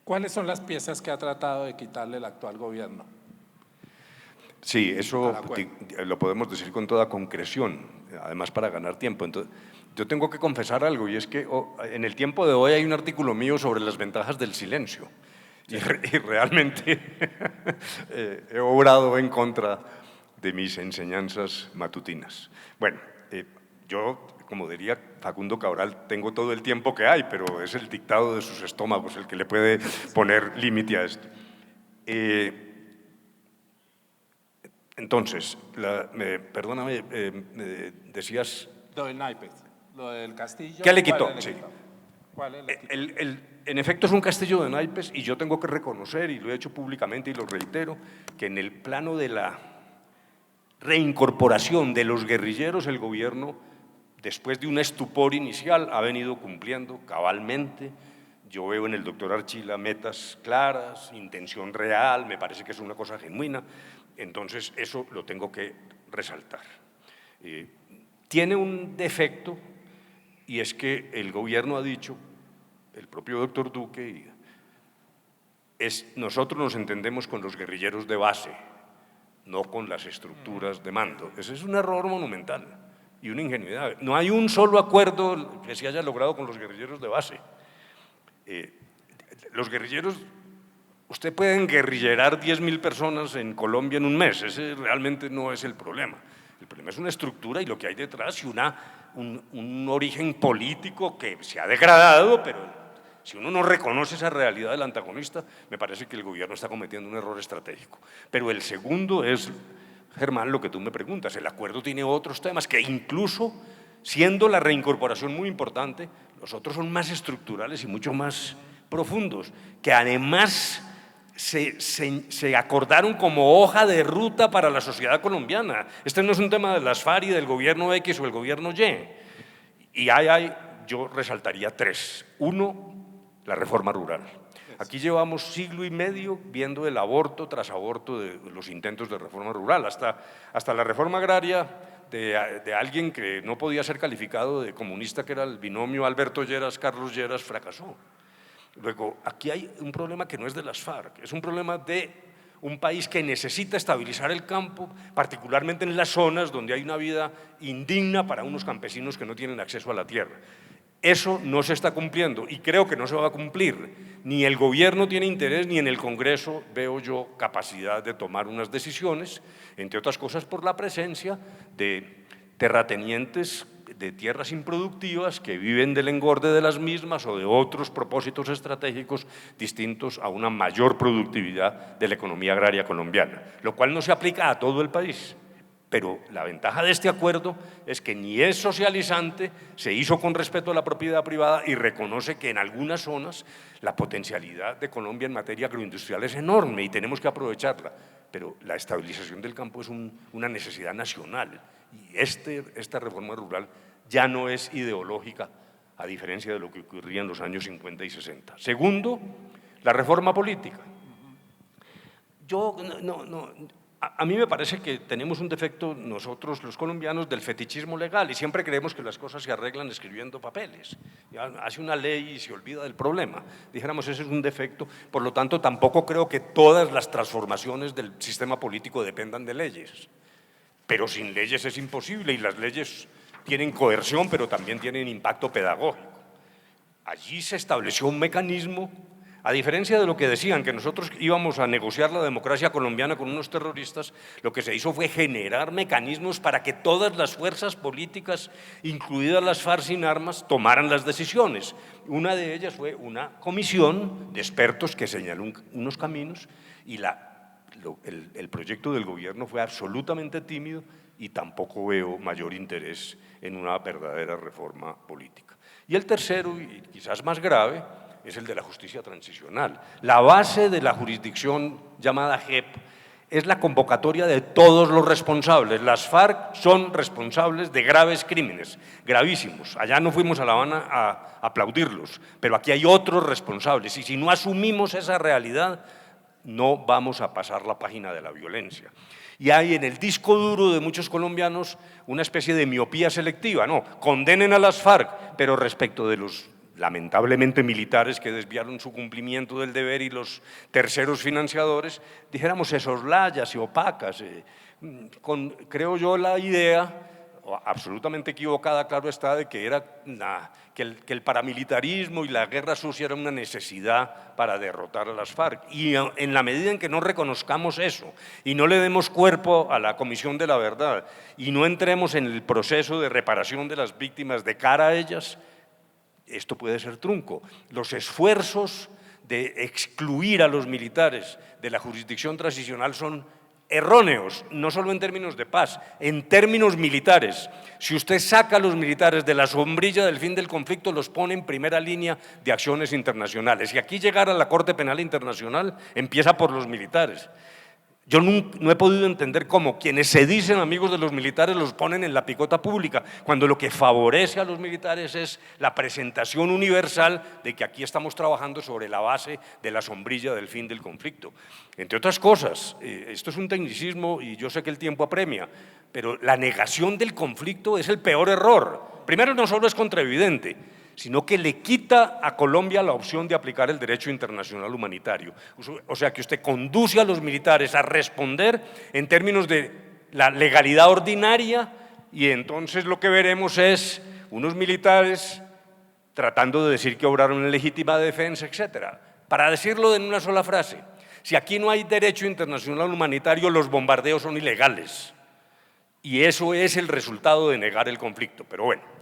¿Cuáles son las piezas que ha tratado de quitarle el actual gobierno? Sí, eso lo podemos decir con toda concreción, además para ganar tiempo. Entonces, yo tengo que confesar algo, y es que en el tiempo de hoy hay un artículo mío sobre las ventajas del silencio. Y realmente he obrado en contra de mis enseñanzas matutinas. Bueno, yo, como diría Facundo Cabral, tengo todo el tiempo que hay, pero es el dictado de sus estómagos el que le puede poner límite a esto. Entonces, perdóname, decías… Del naipes. Lo del castillo. ¿Qué le quitó? ¿Cuál le Sí. quitó? ¿Cuál le quitó? En efecto es un castillo de naipes y yo tengo que reconocer, y lo he hecho públicamente y lo reitero, que en el plano de la reincorporación de los guerrilleros, el gobierno, después de un estupor inicial, ha venido cumpliendo cabalmente. Yo veo en el doctor Archila metas claras, intención real, me parece que es una cosa genuina, entonces eso lo tengo que resaltar. Tiene un defecto y es que el gobierno ha dicho, el propio doctor Duque, nosotros nos entendemos con los guerrilleros de base, no con las estructuras de mando. Ese es un error monumental y una ingenuidad. No hay un solo acuerdo que se haya logrado con los guerrilleros de base. Los guerrilleros, usted puede enguerrillerar 10.000 personas en Colombia en un mes, ese realmente no es el problema. El problema es una estructura y lo que hay detrás y un origen político que se ha degradado, pero si uno no reconoce esa realidad del antagonista, me parece que el gobierno está cometiendo un error estratégico. Pero el segundo es, Germán, lo que tú me preguntas, el acuerdo tiene otros temas que incluso, siendo la reincorporación muy importante, los otros son más estructurales y mucho más profundos, que además se acordaron como hoja de ruta para la sociedad colombiana. Este no es un tema de las FARC y del gobierno X o el gobierno Y. Y yo resaltaría tres. Uno, la reforma rural. Aquí llevamos siglo y medio viendo el aborto tras aborto de los intentos de reforma rural, hasta la reforma agraria de alguien que no podía ser calificado de comunista, que era el binomio Alberto Lleras-Carlos Lleras, fracasó. Luego, aquí hay un problema que no es de las FARC, es un problema de un país que necesita estabilizar el campo, particularmente en las zonas donde hay una vida indigna para unos campesinos que no tienen acceso a la tierra. Eso no se está cumpliendo y creo que no se va a cumplir. Ni el gobierno tiene interés, ni en el Congreso veo yo capacidad de tomar unas decisiones, entre otras cosas por la presencia de terratenientes de tierras improductivas que viven del engorde de las mismas o de otros propósitos estratégicos distintos a una mayor productividad de la economía agraria colombiana, lo cual no se aplica a todo el país. Pero la ventaja de este acuerdo es que ni es socializante, se hizo con respeto a la propiedad privada y reconoce que en algunas zonas la potencialidad de Colombia en materia agroindustrial es enorme y tenemos que aprovecharla. Pero la estabilización del campo es una necesidad nacional y esta reforma rural ya no es ideológica, a diferencia de lo que ocurría en los años 50 y 60. Segundo, la reforma política. A mí me parece que tenemos un defecto nosotros los colombianos del fetichismo legal y siempre creemos que las cosas se arreglan escribiendo papeles. Ya hace una ley y se olvida del problema. Dijéramos, ese es un defecto, por lo tanto tampoco creo que todas las transformaciones del sistema político dependan de leyes. Pero sin leyes es imposible y las leyes tienen coerción, pero también tienen impacto pedagógico. Allí se estableció un mecanismo. A diferencia de lo que decían, que nosotros íbamos a negociar la democracia colombiana con unos terroristas, lo que se hizo fue generar mecanismos para que todas las fuerzas políticas, incluidas las FARC sin armas, tomaran las decisiones. Una de ellas fue una comisión de expertos que señaló unos caminos y el proyecto del gobierno fue absolutamente tímido y tampoco veo mayor interés en una verdadera reforma política. Y el tercero, y quizás más grave, es el de la justicia transicional. La base de la jurisdicción llamada JEP es la convocatoria de todos los responsables. Las FARC son responsables de graves crímenes, gravísimos. Allá no fuimos a La Habana a aplaudirlos, pero aquí hay otros responsables y si no asumimos esa realidad, no vamos a pasar la página de la violencia. Y hay en el disco duro de muchos colombianos una especie de miopía selectiva. No, condenen a las FARC, pero respecto de los lamentablemente militares que desviaron su cumplimiento del deber y los terceros financiadores, dijéramos, se soslaya, se opacas, creo yo la idea, absolutamente equivocada, claro está, de que el paramilitarismo y la guerra sucia era una necesidad para derrotar a las FARC. Y en la medida en que no reconozcamos eso y no le demos cuerpo a la Comisión de la Verdad y no entremos en el proceso de reparación de las víctimas de cara a ellas, esto puede ser trunco. Los esfuerzos de excluir a los militares de la jurisdicción transicional son erróneos, no solo en términos de paz, en términos militares. Si usted saca a los militares de la sombrilla del fin del conflicto, los pone en primera línea de acciones internacionales. Y aquí llegar a la Corte Penal Internacional empieza por los militares. Yo no he podido entender cómo quienes se dicen amigos de los militares los ponen en la picota pública, cuando lo que favorece a los militares es la presentación universal de que aquí estamos trabajando sobre la base de la sombrilla del fin del conflicto. Entre otras cosas, esto es un tecnicismo y yo sé que el tiempo apremia, pero la negación del conflicto es el peor error. Primero, no solo es contraevidente, sino que le quita a Colombia la opción de aplicar el derecho internacional humanitario. O sea que usted conduce a los militares a responder en términos de la legalidad ordinaria y entonces lo que veremos es unos militares tratando de decir que obraron en legítima defensa, etc. Para decirlo en una sola frase, si aquí no hay derecho internacional humanitario, los bombardeos son ilegales y eso es el resultado de negar el conflicto, pero bueno.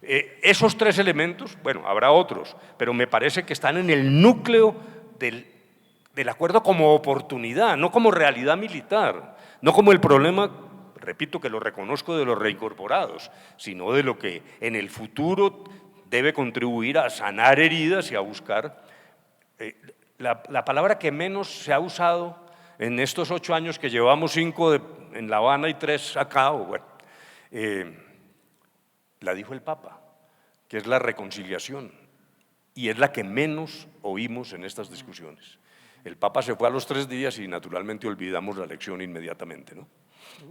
Esos tres elementos, bueno, habrá otros, pero me parece que están en el núcleo del acuerdo como oportunidad, no como realidad militar, no como el problema, repito que lo reconozco, de los reincorporados, sino de lo que en el futuro debe contribuir a sanar heridas y a buscar. La palabra que menos se ha usado en estos 8 años que llevamos, 5 en La Habana y 3 acá, la dijo el Papa, que es la reconciliación, y es la que menos oímos en estas discusiones. El Papa se fue a los 3 días y naturalmente olvidamos la lección inmediatamente, ¿no?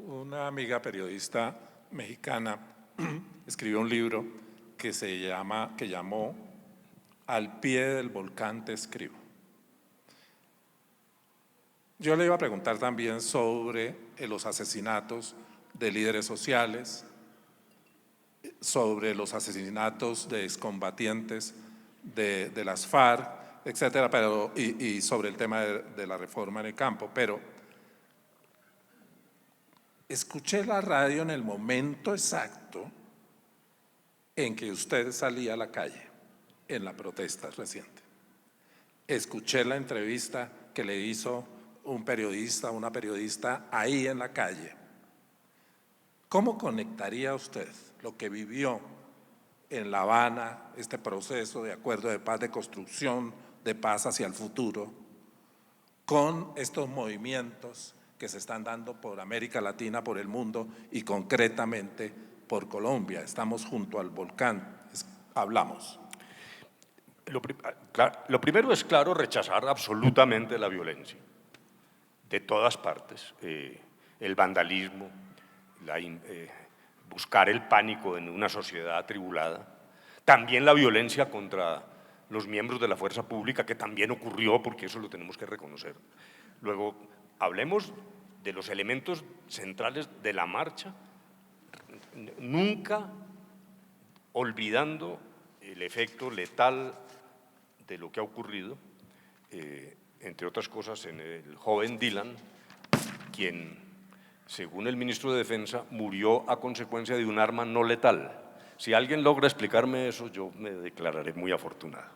Una amiga periodista mexicana escribió un libro que llamó Al pie del volcán te escribo. Yo le iba a preguntar también sobre los asesinatos de líderes sociales, sobre los asesinatos de excombatientes de las FARC, etcétera, y sobre el tema de la reforma en el campo, pero escuché la radio en el momento exacto en que usted salía a la calle en la protesta reciente. Escuché la entrevista que le hizo una periodista ahí en la calle. ¿Cómo conectaría usted lo que vivió en La Habana, este proceso de acuerdo de paz, de construcción de paz hacia el futuro, con estos movimientos que se están dando por América Latina, por el mundo y concretamente por Colombia? Estamos junto al volcán, hablamos. Lo primero es, claro, rechazar absolutamente la violencia, de todas partes, el vandalismo, buscar el pánico en una sociedad atribulada, también la violencia contra los miembros de la fuerza pública, que también ocurrió, porque eso lo tenemos que reconocer. Luego, hablemos de los elementos centrales de la marcha, nunca olvidando el efecto letal de lo que ha ocurrido, entre otras cosas en el joven Dylan, quien, según el ministro de Defensa, murió a consecuencia de un arma no letal. Si alguien logra explicarme eso, yo me declararé muy afortunado.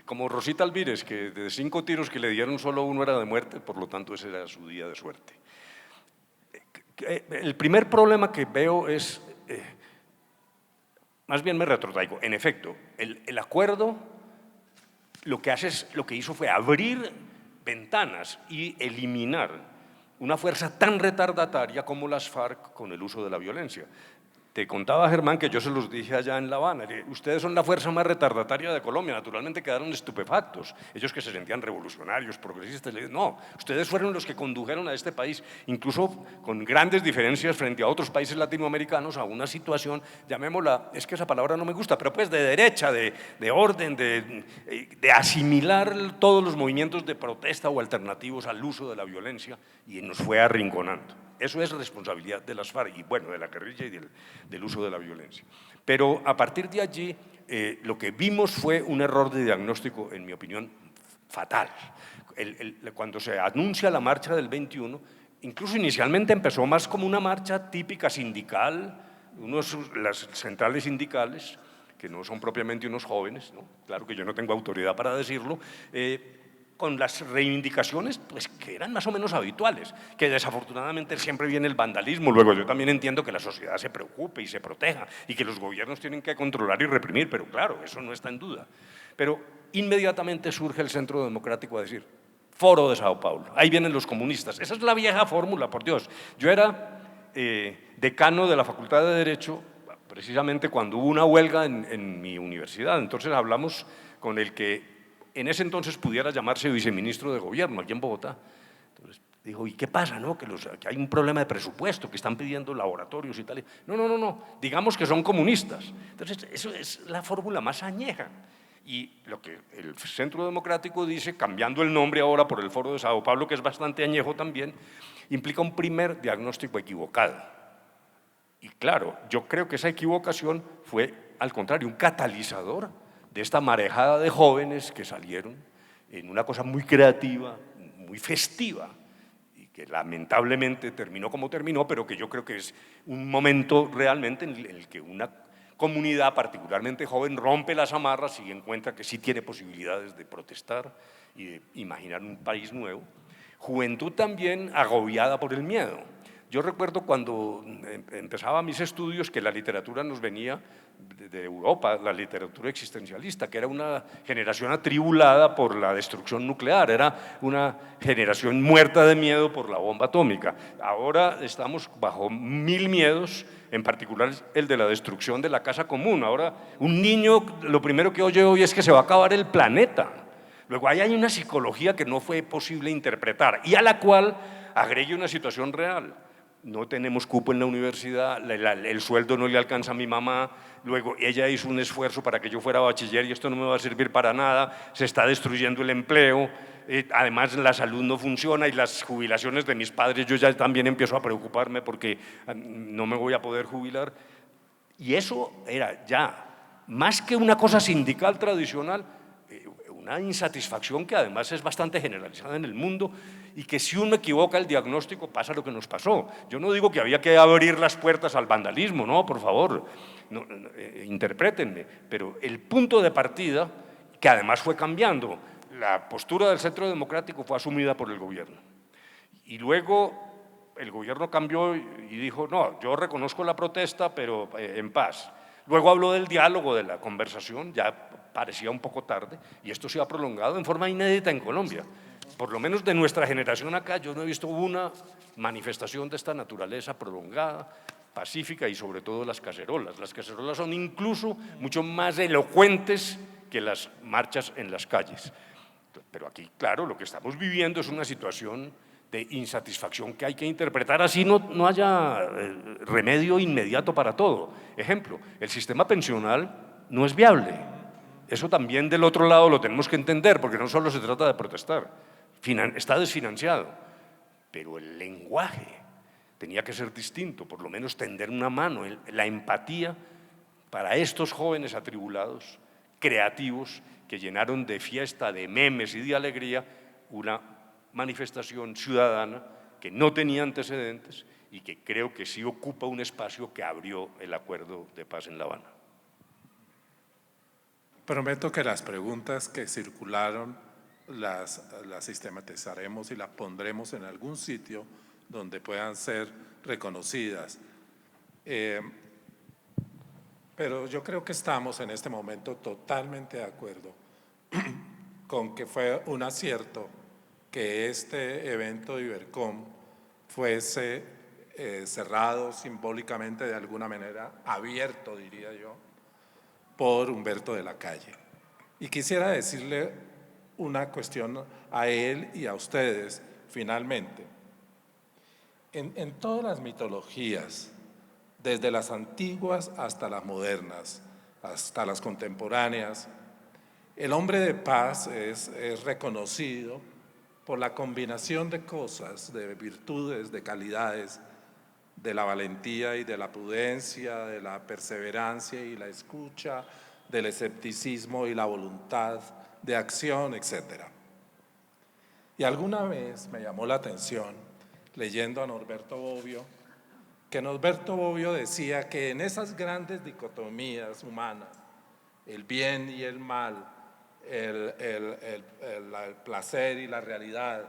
Como Rosita Alvírez, que de 5 tiros que le dieron solo uno era de muerte, por lo tanto ese era su día de suerte. El primer problema que veo es, más bien me retrotraigo, en efecto, el acuerdo lo que hizo fue abrir ventanas y eliminar una fuerza tan retardataria como las FARC con el uso de la violencia. Te contaba, Germán, que yo se los dije allá en La Habana, ustedes son la fuerza más retardataria de Colombia, naturalmente quedaron estupefactos, ellos que se sentían revolucionarios, progresistas, no, ustedes fueron los que condujeron a este país, incluso con grandes diferencias frente a otros países latinoamericanos, a una situación, llamémosla, es que esa palabra no me gusta, pero pues de derecha, de orden, de asimilar todos los movimientos de protesta o alternativos al uso de la violencia, y nos fue arrinconando. Eso es responsabilidad de las FARC y, bueno, de la guerrilla y del uso de la violencia. Pero a partir de allí, lo que vimos fue un error de diagnóstico, en mi opinión, fatal. Cuando se anuncia la marcha del 21, incluso inicialmente empezó más como una marcha típica sindical, las centrales sindicales, que no son propiamente unos jóvenes, ¿no? Claro que yo no tengo autoridad para decirlo, con las reivindicaciones pues, que eran más o menos habituales, que desafortunadamente siempre viene el vandalismo. Luego yo también entiendo que la sociedad se preocupe y se proteja y que los gobiernos tienen que controlar y reprimir, pero claro, eso no está en duda. Pero inmediatamente surge el Centro Democrático a decir, Foro de Sao Paulo, ahí vienen los comunistas. Esa es la vieja fórmula, por Dios. Yo era decano de la Facultad de Derecho precisamente cuando hubo una huelga en mi universidad, entonces hablamos con el que en ese entonces pudiera llamarse viceministro de gobierno aquí en Bogotá. Entonces dijo, ¿y qué pasa? No? Que hay un problema de presupuesto, que están pidiendo laboratorios y tal. No, digamos que son comunistas. Entonces eso es la fórmula más añeja. Y lo que el Centro Democrático dice, cambiando el nombre ahora por el Foro de Sao Paulo, que es bastante añejo también, implica un primer diagnóstico equivocado. Y claro, yo creo que esa equivocación fue, al contrario, un catalizador de esta marejada de jóvenes que salieron en una cosa muy creativa, muy festiva, y que lamentablemente terminó como terminó, pero que yo creo que es un momento realmente en el que una comunidad particularmente joven rompe las amarras y encuentra que sí tiene posibilidades de protestar y de imaginar un país nuevo. Juventud también agobiada por el miedo. Yo recuerdo cuando empezaba mis estudios que la literatura nos venía de Europa, la literatura existencialista, que era una generación atribulada por la destrucción nuclear, era una generación muerta de miedo por la bomba atómica. Ahora estamos bajo 1000 miedos, en particular el de la destrucción de la casa común. Ahora un niño lo primero que oye hoy es que se va a acabar el planeta. Luego ahí hay una psicología que no fue posible interpretar y a la cual agregue una situación real. No tenemos cupo en la universidad, el sueldo no le alcanza a mi mamá, luego ella hizo un esfuerzo para que yo fuera bachiller y esto no me va a servir para nada, se está destruyendo el empleo, además la salud no funciona y las jubilaciones de mis padres, yo ya también empiezo a preocuparme porque no me voy a poder jubilar. Y eso era ya, más que una cosa sindical tradicional, una insatisfacción que además es bastante generalizada en el mundo y que si uno equivoca el diagnóstico pasa lo que nos pasó. Yo no digo que había que abrir las puertas al vandalismo, no, por favor, interprétenme, pero el punto de partida, que además fue cambiando, la postura del Centro Democrático fue asumida por el gobierno. Y luego el gobierno cambió y dijo, no, yo reconozco la protesta, pero en paz. Luego habló del diálogo, de la conversación, ya parecía un poco tarde, y esto se ha prolongado en forma inédita en Colombia. Por lo menos de nuestra generación acá, yo no he visto una manifestación de esta naturaleza prolongada, pacífica y sobre todo las cacerolas. Las cacerolas son incluso mucho más elocuentes que las marchas en las calles. Pero aquí, claro, lo que estamos viviendo es una situación de insatisfacción que hay que interpretar, así no haya remedio inmediato para todo. Ejemplo, el sistema pensional no es viable. Eso también del otro lado lo tenemos que entender, porque no solo se trata de protestar, está desfinanciado, pero el lenguaje tenía que ser distinto, por lo menos tender una mano, la empatía para estos jóvenes atribulados, creativos, que llenaron de fiesta, de memes y de alegría una manifestación ciudadana que no tenía antecedentes y que creo que sí ocupa un espacio que abrió el acuerdo de paz en La Habana. Prometo que las preguntas que circularon las sistematizaremos y las pondremos en algún sitio donde puedan ser reconocidas. Pero yo creo que estamos en este momento totalmente de acuerdo con que fue un acierto que este evento de Ibercom fuese cerrado simbólicamente de alguna manera, abierto diría yo, por Humberto de la Calle. Y quisiera decirle una cuestión a él y a ustedes finalmente. En todas las mitologías, desde las antiguas hasta las modernas, hasta las contemporáneas, el hombre de paz es reconocido por la combinación de cosas, de virtudes, de calidades, de la valentía y de la prudencia, de la perseverancia y la escucha, del escepticismo y la voluntad de acción, etc. Y alguna vez me llamó la atención, leyendo a Norberto Bobbio, que Norberto Bobbio decía que en esas grandes dicotomías humanas, el bien y el mal, el placer y la realidad,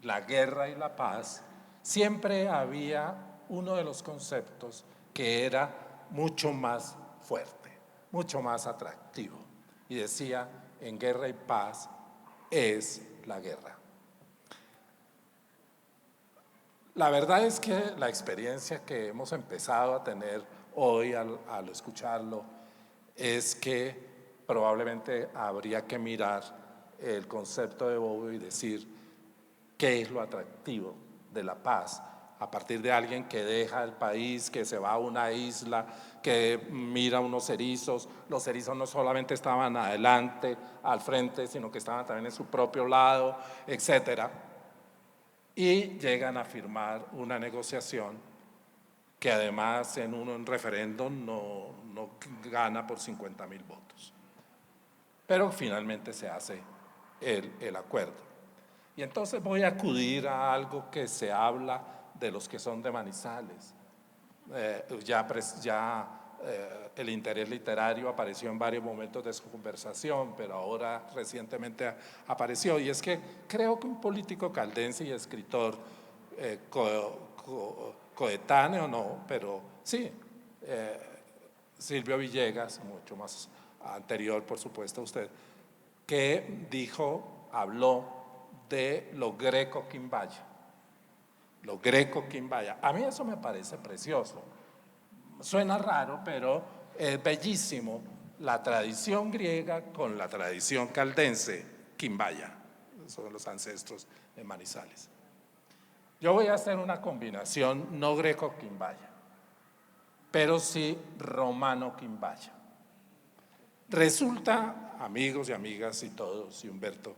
la guerra y la paz, siempre había uno de los conceptos que era mucho más fuerte, mucho más atractivo. Y decía, en guerra y paz es la guerra. La verdad es que la experiencia que hemos empezado a tener hoy al escucharlo es que probablemente habría que mirar el concepto de Bobbio y decir qué es lo atractivo de la paz a partir de alguien que deja el país, que se va a una isla, que mira unos erizos. Los erizos no solamente estaban adelante, al frente, sino que estaban también en su propio lado, etcétera. Y llegan a firmar una negociación que además en un referéndum no gana por 50.000 votos. Pero finalmente se hace el acuerdo. Y entonces voy a acudir a algo que se habla de los que son de Manizales. El interés literario apareció en varios momentos de su conversación, pero ahora recientemente apareció. Y es que creo que un político caldense y escritor coetáneo, no, pero sí, Silvio Villegas, mucho más anterior, por supuesto, a usted, que habló de lo greco-quimbaya. Lo greco-quimbaya. A mí eso me parece precioso. Suena raro, pero es bellísimo la tradición griega con la tradición caldense, quimbaya. Son los ancestros de Manizales. Yo voy a hacer una combinación no greco-quimbaya, pero sí romano-quimbaya. Resulta, amigos y amigas y todos, y Humberto,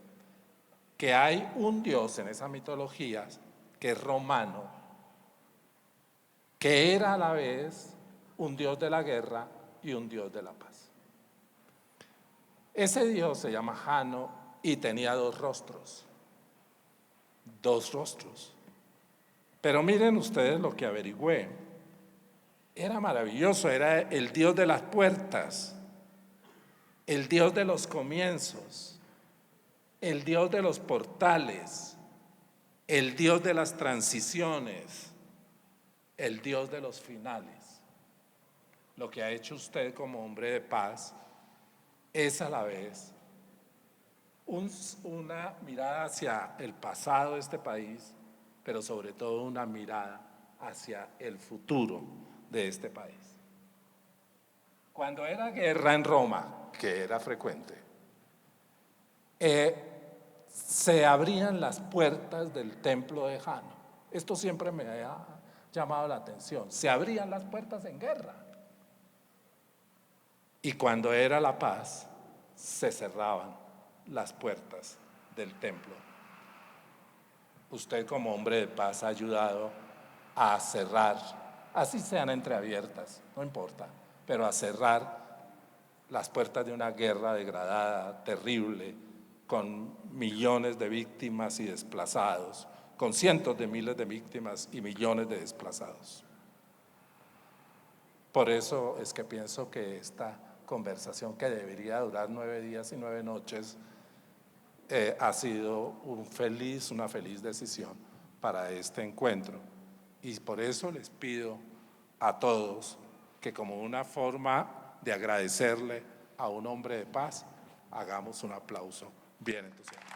que hay un dios en esas mitologías que es romano, que era a la vez un dios de la guerra y un dios de la paz. Ese dios se llama Jano y tenía dos rostros. Pero miren ustedes lo que averigüé. Era maravilloso, era el dios de las puertas, el dios de los comienzos, el Dios de los portales, el Dios de las transiciones, el Dios de los finales. Lo que ha hecho usted como hombre de paz es a la vez una mirada hacia el pasado de este país, pero sobre todo una mirada hacia el futuro de este país. Cuando era guerra en Roma, que era frecuente, se abrían las puertas del templo de Jano. Esto siempre me ha llamado la atención. Se abrían las puertas en guerra. Y cuando era la paz, se cerraban las puertas del templo. Usted como hombre de paz ha ayudado a cerrar, así sean entreabiertas, no importa, pero a cerrar las puertas de una guerra degradada, terrible, con millones de víctimas y desplazados, con cientos de miles de víctimas y millones de desplazados. Por eso es que pienso que esta conversación, que debería durar 9 días y 9 noches, ha sido una feliz decisión para este encuentro. Y por eso les pido a todos que, como una forma de agradecerle a un hombre de paz, hagamos un aplauso bien entusiasta.